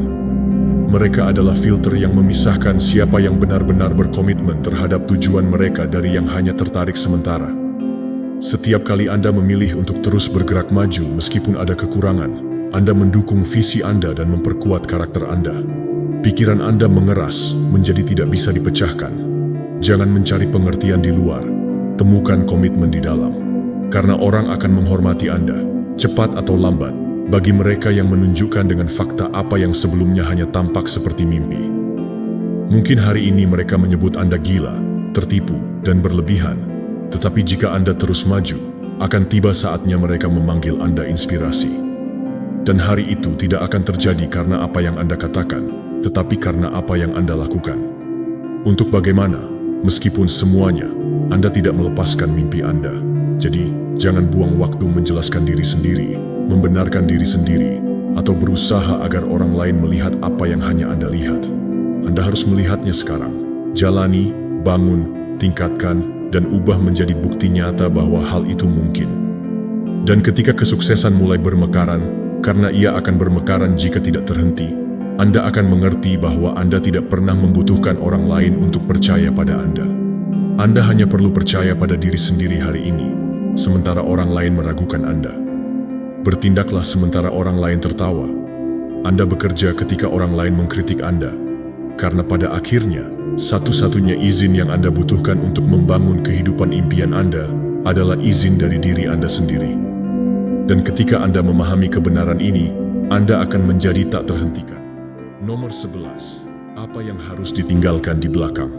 Mereka adalah filter yang memisahkan siapa yang benar-benar berkomitmen terhadap tujuan mereka dari yang hanya tertarik sementara. Setiap kali Anda memilih untuk terus bergerak maju meskipun ada kekurangan, Anda mendukung visi Anda dan memperkuat karakter Anda. Pikiran Anda mengeras menjadi tidak bisa dipecahkan. Jangan mencari pengertian di luar, temukan komitmen di dalam. Karena orang akan menghormati Anda, cepat atau lambat, bagi mereka yang menunjukkan dengan fakta apa yang sebelumnya hanya tampak seperti mimpi. Mungkin hari ini mereka menyebut Anda gila, tertipu, dan berlebihan, tetapi jika Anda terus maju, akan tiba saatnya mereka memanggil Anda inspirasi. Dan hari itu tidak akan terjadi karena apa yang Anda katakan, tetapi karena apa yang Anda lakukan. Untuk bagaimana, meskipun semuanya, Anda tidak melepaskan mimpi Anda. Jadi, jangan buang waktu menjelaskan diri sendiri, membenarkan diri sendiri, atau berusaha agar orang lain melihat apa yang hanya Anda lihat. Anda harus melihatnya sekarang. Jalani, bangun, tingkatkan, dan ubah menjadi bukti nyata bahwa hal itu mungkin. Dan ketika kesuksesan mulai bermekaran, karena ia akan bermekaran jika tidak terhenti, Anda akan mengerti bahwa Anda tidak pernah membutuhkan orang lain untuk percaya pada Anda. Anda hanya perlu percaya pada diri sendiri hari ini, sementara orang lain meragukan Anda. Bertindaklah sementara orang lain tertawa. Anda bekerja ketika orang lain mengkritik Anda, karena pada akhirnya, satu-satunya izin yang Anda butuhkan untuk membangun kehidupan impian Anda adalah izin dari diri Anda sendiri. Dan ketika Anda memahami kebenaran ini, Anda akan menjadi tak terhentikan. Nomor 11. Apa yang harus ditinggalkan di belakang?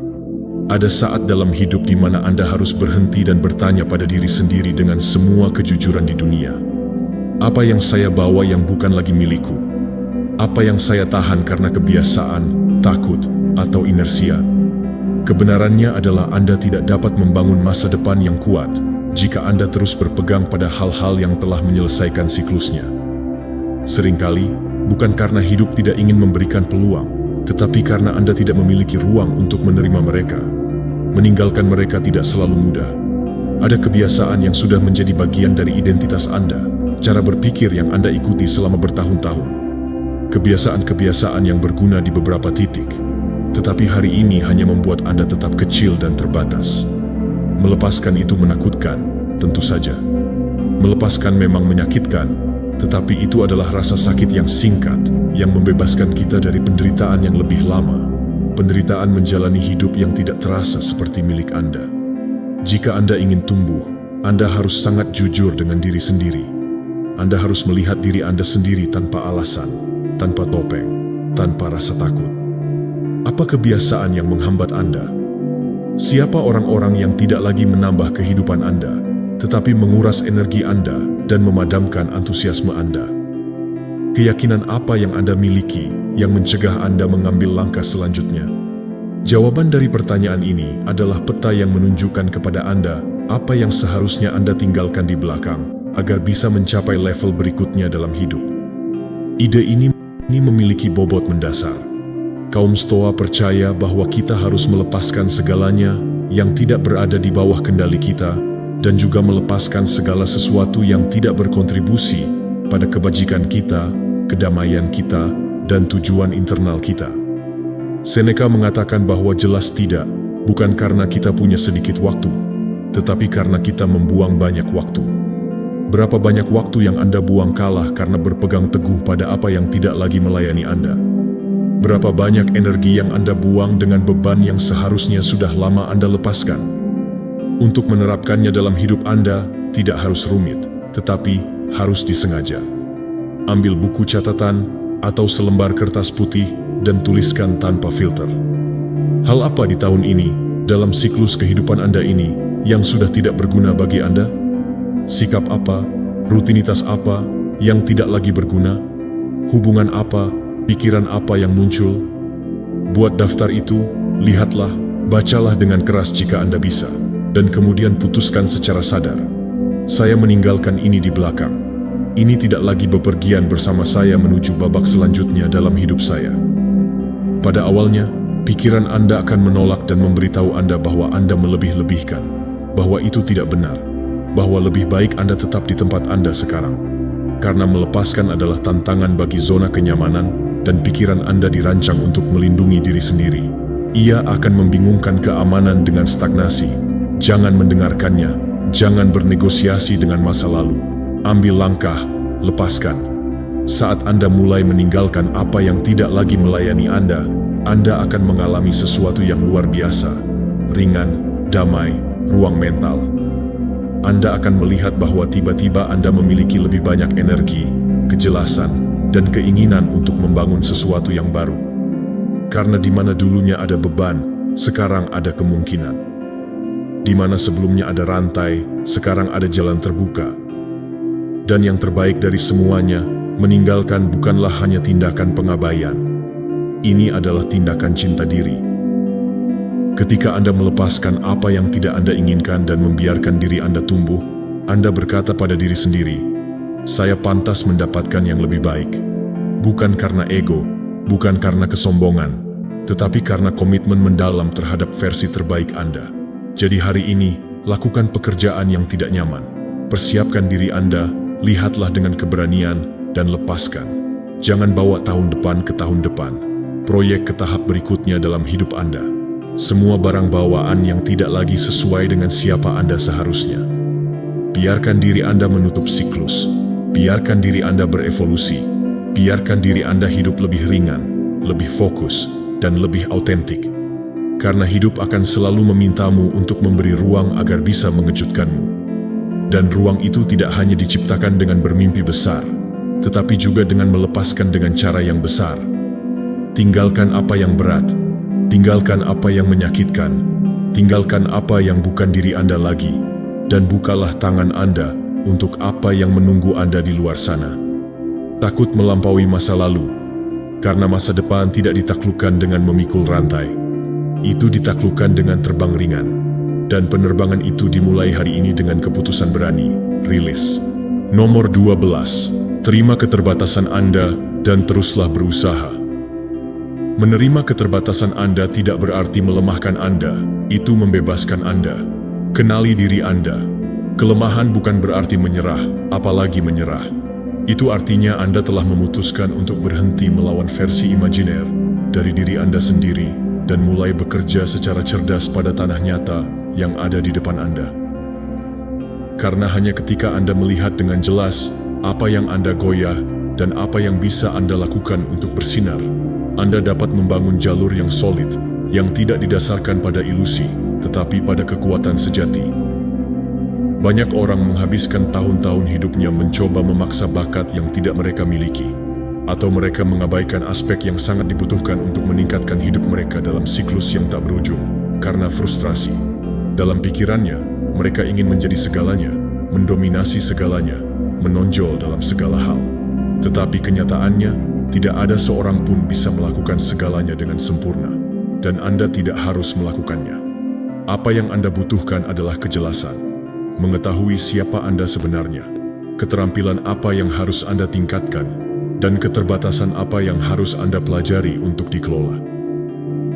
Ada saat dalam hidup di mana Anda harus berhenti dan bertanya pada diri sendiri dengan semua kejujuran di dunia. Apa yang saya bawa yang bukan lagi milikku? Apa yang saya tahan karena kebiasaan, takut, atau inersia? Kebenarannya adalah Anda tidak dapat membangun masa depan yang kuat jika Anda terus berpegang pada hal-hal yang telah menyelesaikan siklusnya. Seringkali, bukan karena hidup tidak ingin memberikan peluang, tetapi karena Anda tidak memiliki ruang untuk menerima mereka. Meninggalkan mereka tidak selalu mudah. Ada kebiasaan yang sudah menjadi bagian dari identitas Anda, cara berpikir yang Anda ikuti selama bertahun-tahun. Kebiasaan-kebiasaan yang berguna di beberapa titik, tetapi hari ini hanya membuat Anda tetap kecil dan terbatas. Melepaskan itu menakutkan, tentu saja. Melepaskan memang menyakitkan, tetapi itu adalah rasa sakit yang singkat, yang membebaskan kita dari penderitaan yang lebih lama, penderitaan menjalani hidup yang tidak terasa seperti milik Anda. Jika Anda ingin tumbuh, Anda harus sangat jujur dengan diri sendiri. Anda harus melihat diri Anda sendiri tanpa alasan, tanpa topeng, tanpa rasa takut. Apa kebiasaan yang menghambat Anda? Siapa orang-orang yang tidak lagi menambah kehidupan Anda, tetapi menguras energi Anda dan memadamkan antusiasme Anda? Keyakinan apa yang Anda miliki yang mencegah Anda mengambil langkah selanjutnya? Jawaban dari pertanyaan ini adalah peta yang menunjukkan kepada Anda apa yang seharusnya Anda tinggalkan di belakang agar bisa mencapai level berikutnya dalam hidup. Ide ini memiliki bobot mendasar. Kaum Stoa percaya bahwa kita harus melepaskan segalanya yang tidak berada di bawah kendali kita dan juga melepaskan segala sesuatu yang tidak berkontribusi pada kebajikan kita, kedamaian kita, dan tujuan internal kita. Seneca mengatakan bahwa jelas tidak, bukan karena kita punya sedikit waktu, tetapi karena kita membuang banyak waktu. Berapa banyak waktu yang Anda buang kalah karena berpegang teguh pada apa yang tidak lagi melayani Anda? Berapa banyak energi yang Anda buang dengan beban yang seharusnya sudah lama Anda lepaskan? Untuk menerapkannya dalam hidup Anda, tidak harus rumit, tetapi harus disengaja. Ambil buku catatan atau selembar kertas putih dan tuliskan tanpa filter. Hal apa di tahun ini, dalam siklus kehidupan Anda ini, yang sudah tidak berguna bagi Anda? Sikap apa, rutinitas apa yang tidak lagi berguna? Hubungan apa, pikiran apa yang muncul? Buat daftar itu, lihatlah, bacalah dengan keras jika Anda bisa, dan kemudian putuskan secara sadar. Saya meninggalkan ini di belakang. Ini tidak lagi bepergian bersama saya menuju babak selanjutnya dalam hidup saya. Pada awalnya, pikiran Anda akan menolak dan memberitahu Anda bahwa Anda melebih-lebihkan, bahwa itu tidak benar, bahwa lebih baik Anda tetap di tempat Anda sekarang. Karena melepaskan adalah tantangan bagi zona kenyamanan dan pikiran Anda dirancang untuk melindungi diri sendiri. Ia akan membingungkan keamanan dengan stagnasi. Jangan mendengarkannya, jangan bernegosiasi dengan masa lalu. Ambil langkah, lepaskan. Saat Anda mulai meninggalkan apa yang tidak lagi melayani Anda akan mengalami sesuatu yang luar biasa, ringan, damai, ruang mental. Anda akan melihat bahwa tiba-tiba Anda memiliki lebih banyak energi, kejelasan, dan keinginan untuk membangun sesuatu yang baru. Karena di mana dulunya ada beban, sekarang ada kemungkinan. Di mana sebelumnya ada rantai, sekarang ada jalan terbuka. Dan yang terbaik dari semuanya, meninggalkan bukanlah hanya tindakan pengabaian. Ini adalah tindakan cinta diri. Ketika Anda melepaskan apa yang tidak Anda inginkan dan membiarkan diri Anda tumbuh, Anda berkata pada diri sendiri, "Saya pantas mendapatkan yang lebih baik." Bukan karena ego, bukan karena kesombongan, tetapi karena komitmen mendalam terhadap versi terbaik Anda. Jadi hari ini, lakukan pekerjaan yang tidak nyaman. Persiapkan diri Anda, lihatlah dengan keberanian, dan lepaskan. Jangan bawa tahun depan ke tahun depan, proyek ke tahap berikutnya dalam hidup Anda. Semua barang bawaan yang tidak lagi sesuai dengan siapa Anda seharusnya. Biarkan diri Anda menutup siklus, biarkan diri Anda berevolusi, biarkan diri Anda hidup lebih ringan, lebih fokus, dan lebih autentik. Karena hidup akan selalu memintamu untuk memberi ruang agar bisa mengejutkanmu. Dan ruang itu tidak hanya diciptakan dengan bermimpi besar, tetapi juga dengan melepaskan dengan cara yang besar. Tinggalkan apa yang berat, tinggalkan apa yang menyakitkan, tinggalkan apa yang bukan diri Anda lagi, dan bukalah tangan Anda untuk apa yang menunggu Anda di luar sana. Takut melampaui masa lalu, karena masa depan tidak ditaklukkan dengan memikul rantai. Itu ditaklukkan dengan terbang ringan, dan penerbangan itu dimulai hari ini dengan keputusan berani, rilis. Nomor 12. Terima keterbatasan Anda dan teruslah berusaha. Menerima keterbatasan Anda tidak berarti melemahkan Anda, itu membebaskan Anda. Kenali diri Anda. Kelemahan bukan berarti menyerah, apalagi menyerah. Itu artinya Anda telah memutuskan untuk berhenti melawan versi imajiner dari diri Anda sendiri dan mulai bekerja secara cerdas pada tanah nyata yang ada di depan Anda. Karena hanya ketika Anda melihat dengan jelas apa yang Anda goyah dan apa yang bisa Anda lakukan untuk bersinar, Anda dapat membangun jalur yang solid, yang tidak didasarkan pada ilusi, tetapi pada kekuatan sejati. Banyak orang menghabiskan tahun-tahun hidupnya mencoba memaksa bakat yang tidak mereka miliki, atau mereka mengabaikan aspek yang sangat dibutuhkan untuk meningkatkan hidup mereka dalam siklus yang tak berujung, karena frustrasi. Dalam pikirannya, mereka ingin menjadi segalanya, mendominasi segalanya, menonjol dalam segala hal. Tetapi kenyataannya, tidak ada seorang pun bisa melakukan segalanya dengan sempurna. dan Anda tidak harus melakukannya. Apa yang Anda butuhkan adalah kejelasan, mengetahui siapa Anda sebenarnya, keterampilan apa yang harus Anda tingkatkan, dan keterbatasan apa yang harus Anda pelajari untuk dikelola.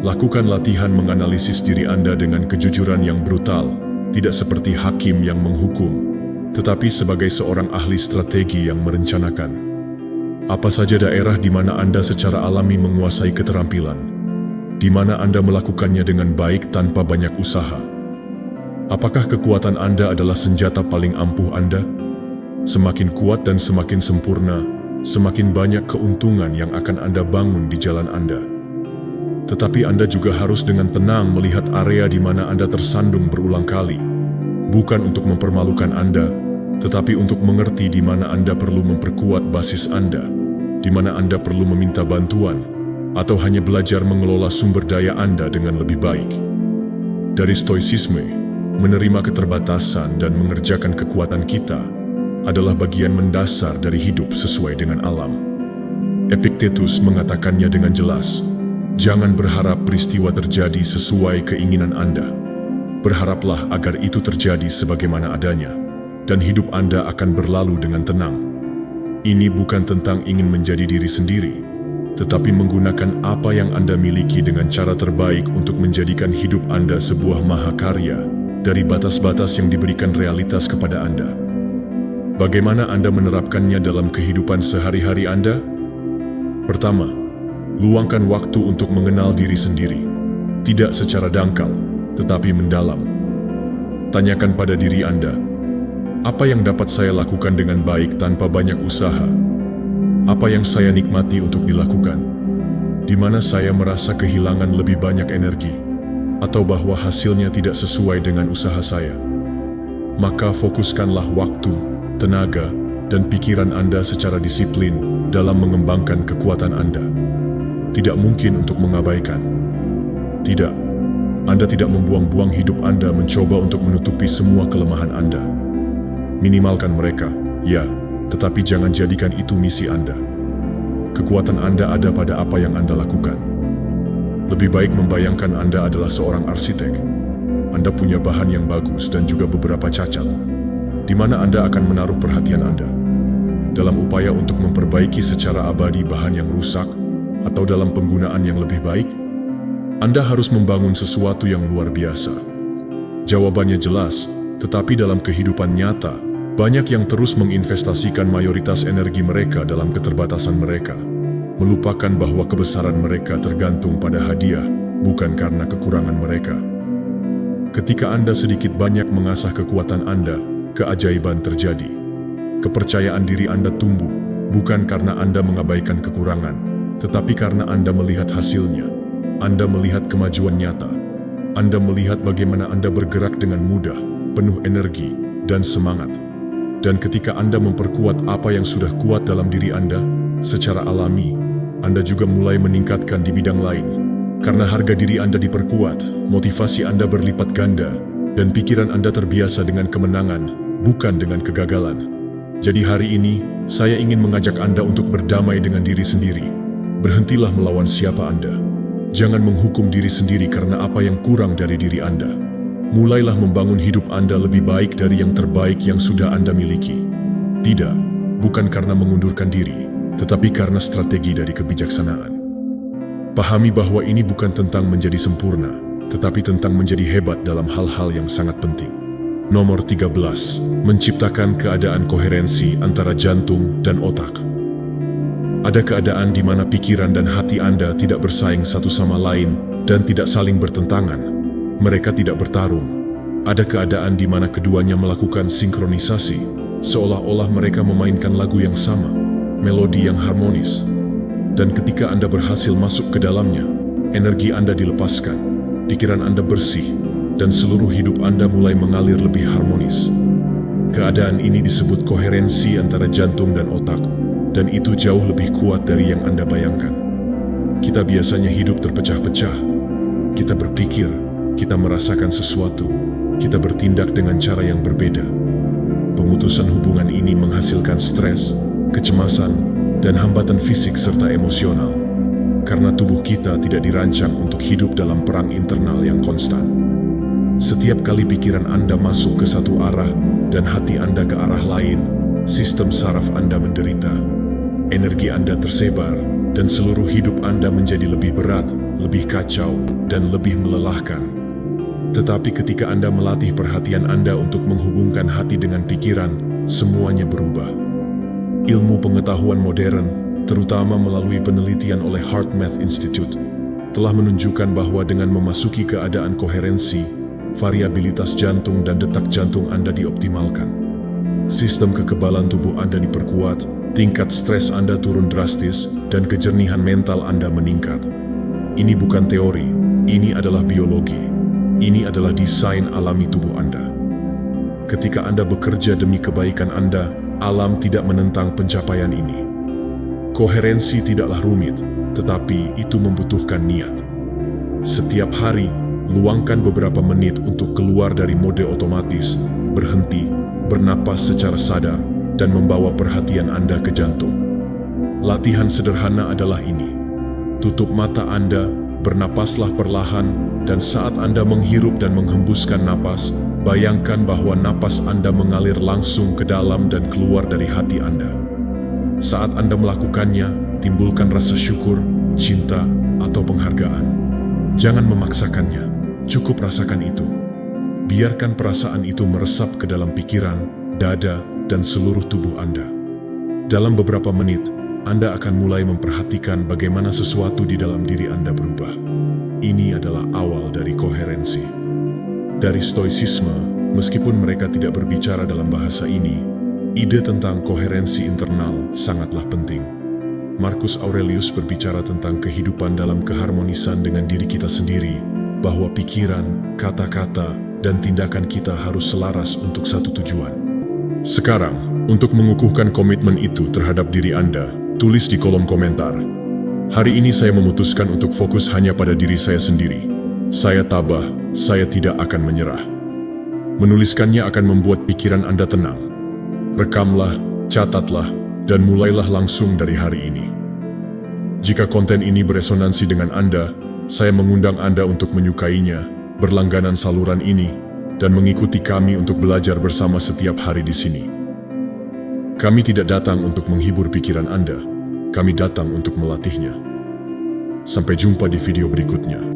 Lakukan latihan menganalisis diri Anda dengan kejujuran yang brutal, tidak seperti hakim yang menghukum, tetapi sebagai seorang ahli strategi yang merencanakan. Apa saja daerah di mana Anda secara alami menguasai keterampilan, di mana Anda melakukannya dengan baik tanpa banyak usaha. Apakah kekuatan Anda adalah senjata paling ampuh Anda? Semakin kuat dan semakin sempurna, semakin banyak keuntungan yang akan Anda bangun di jalan Anda. Tetapi Anda juga harus dengan tenang melihat area di mana Anda tersandung berulang kali. Bukan untuk mempermalukan Anda, tetapi untuk mengerti di mana Anda perlu memperkuat basis Anda, di mana Anda perlu meminta bantuan, atau hanya belajar mengelola sumber daya Anda dengan lebih baik. Dari stoicisme, menerima keterbatasan dan mengerjakan kekuatan kita adalah bagian mendasar dari hidup sesuai dengan alam. Epictetus mengatakannya dengan jelas, jangan berharap peristiwa terjadi sesuai keinginan Anda. Berharaplah agar itu terjadi sebagaimana adanya, dan hidup Anda akan berlalu dengan tenang. Ini bukan tentang ingin menjadi diri sendiri, tetapi menggunakan apa yang Anda miliki dengan cara terbaik untuk menjadikan hidup Anda sebuah mahakarya dari batas-batas yang diberikan realitas kepada Anda. Bagaimana Anda menerapkannya dalam kehidupan sehari-hari Anda? Pertama, luangkan waktu untuk mengenal diri sendiri, tidak secara dangkal, tetapi mendalam. Tanyakan pada diri Anda, apa yang dapat saya lakukan dengan baik tanpa banyak usaha? Apa yang saya nikmati untuk dilakukan? Di mana saya merasa kehilangan lebih banyak energi, atau bahwa hasilnya tidak sesuai dengan usaha saya? Maka fokuskanlah waktu, tenaga, dan pikiran Anda secara disiplin dalam mengembangkan kekuatan Anda. Tidak mungkin untuk mengabaikan. Tidak. Anda tidak membuang-buang hidup Anda mencoba untuk menutupi semua kelemahan Anda. Minimalkan mereka, ya, tetapi jangan jadikan itu misi Anda. Kekuatan Anda ada pada apa yang Anda lakukan. Lebih baik membayangkan Anda adalah seorang arsitek. Anda punya bahan yang bagus dan juga beberapa cacat. Di mana Anda akan menaruh perhatian Anda? Dalam upaya untuk memperbaiki secara abadi bahan yang rusak, atau dalam penggunaan yang lebih baik? Anda harus membangun sesuatu yang luar biasa. Jawabannya jelas, tetapi dalam kehidupan nyata, banyak yang terus menginvestasikan mayoritas energi mereka dalam keterbatasan mereka, melupakan bahwa kebesaran mereka tergantung pada hadiah, bukan karena kekurangan mereka. Ketika Anda sedikit banyak mengasah kekuatan Anda, keajaiban terjadi. Kepercayaan diri Anda tumbuh, bukan karena Anda mengabaikan kekurangan, tetapi karena Anda melihat hasilnya. Anda melihat kemajuan nyata. Anda melihat bagaimana Anda bergerak dengan mudah, penuh energi, dan semangat. Dan ketika Anda memperkuat apa yang sudah kuat dalam diri Anda, secara alami, Anda juga mulai meningkatkan di bidang lain. Karena harga diri Anda diperkuat, motivasi Anda berlipat ganda, dan pikiran Anda terbiasa dengan kemenangan, bukan dengan kegagalan. Jadi hari ini, saya ingin mengajak Anda untuk berdamai dengan diri sendiri. Berhentilah melawan siapa Anda. Jangan menghukum diri sendiri karena apa yang kurang dari diri Anda. Mulailah membangun hidup Anda lebih baik dari yang terbaik yang sudah Anda miliki. Tidak, bukan karena mengundurkan diri, tetapi karena strategi dari kebijaksanaan. Pahami bahwa ini bukan tentang menjadi sempurna, tetapi tentang menjadi hebat dalam hal-hal yang sangat penting. Nomor 13, menciptakan keadaan koherensi antara jantung dan otak. Ada keadaan di mana pikiran dan hati Anda tidak bersaing satu sama lain dan tidak saling bertentangan. Mereka tidak bertarung. Ada keadaan di mana keduanya melakukan sinkronisasi, seolah-olah mereka memainkan lagu yang sama, melodi yang harmonis. Dan ketika Anda berhasil masuk ke dalamnya, energi Anda dilepaskan, pikiran Anda bersih, dan seluruh hidup Anda mulai mengalir lebih harmonis. Keadaan ini disebut koherensi antara jantung dan otak. Dan itu jauh lebih kuat dari yang Anda bayangkan. Kita biasanya hidup terpecah-pecah. Kita berpikir, kita merasakan sesuatu, kita bertindak dengan cara yang berbeda. Pemutusan hubungan ini menghasilkan stres, kecemasan, dan hambatan fisik serta emosional. karena tubuh kita tidak dirancang untuk hidup dalam perang internal yang konstan. Setiap kali pikiran Anda masuk ke satu arah dan hati Anda ke arah lain, sistem saraf Anda menderita. Energi Anda tersebar, dan seluruh hidup Anda menjadi lebih berat, lebih kacau, dan lebih melelahkan. Tetapi ketika Anda melatih perhatian Anda untuk menghubungkan hati dengan pikiran, semuanya berubah. Ilmu pengetahuan modern, terutama melalui penelitian oleh HeartMath Institute, telah menunjukkan bahwa dengan memasuki keadaan koherensi, variabilitas jantung dan detak jantung Anda dioptimalkan. Sistem kekebalan tubuh Anda diperkuat, tingkat stres Anda turun drastis, dan kejernihan mental Anda meningkat. Ini bukan teori, ini adalah biologi. Ini adalah desain alami tubuh Anda. Ketika Anda bekerja demi kebaikan Anda, alam tidak menentang pencapaian ini. Koherensi tidaklah rumit, tetapi itu membutuhkan niat. Setiap hari, luangkan beberapa menit untuk keluar dari mode otomatis, berhenti, bernapas secara sadar, dan membawa perhatian Anda ke jantung. Latihan sederhana adalah ini. Tutup mata Anda, bernapaslah perlahan, dan saat Anda menghirup dan menghembuskan napas, bayangkan bahwa napas Anda mengalir langsung ke dalam dan keluar dari hati Anda. Saat Anda melakukannya, timbulkan rasa syukur, cinta, atau penghargaan. Jangan memaksakannya, cukup rasakan itu. Biarkan perasaan itu meresap ke dalam pikiran, dada, dan seluruh tubuh Anda. Dalam beberapa menit, Anda akan mulai memperhatikan bagaimana sesuatu di dalam diri Anda berubah. Ini adalah awal dari koherensi. Dari stoicisme, meskipun mereka tidak berbicara dalam bahasa ini, ide tentang koherensi internal sangatlah penting. Marcus Aurelius berbicara tentang kehidupan dalam keharmonisan dengan diri kita sendiri, bahwa pikiran, kata-kata, dan tindakan kita harus selaras untuk satu tujuan. Sekarang, untuk mengukuhkan komitmen itu terhadap diri Anda, tulis di kolom komentar. Hari ini saya memutuskan untuk fokus hanya pada diri saya sendiri. Saya tabah, saya tidak akan menyerah. Menuliskannya akan membuat pikiran Anda tenang. Rekamlah, catatlah, dan mulailah langsung dari hari ini. Jika konten ini beresonansi dengan Anda, saya mengundang Anda untuk menyukainya, berlangganan saluran ini, dan mengikuti kami untuk belajar bersama setiap hari di sini. Kami tidak datang untuk menghibur pikiran Anda, kami datang untuk melatihnya. Sampai jumpa di video berikutnya.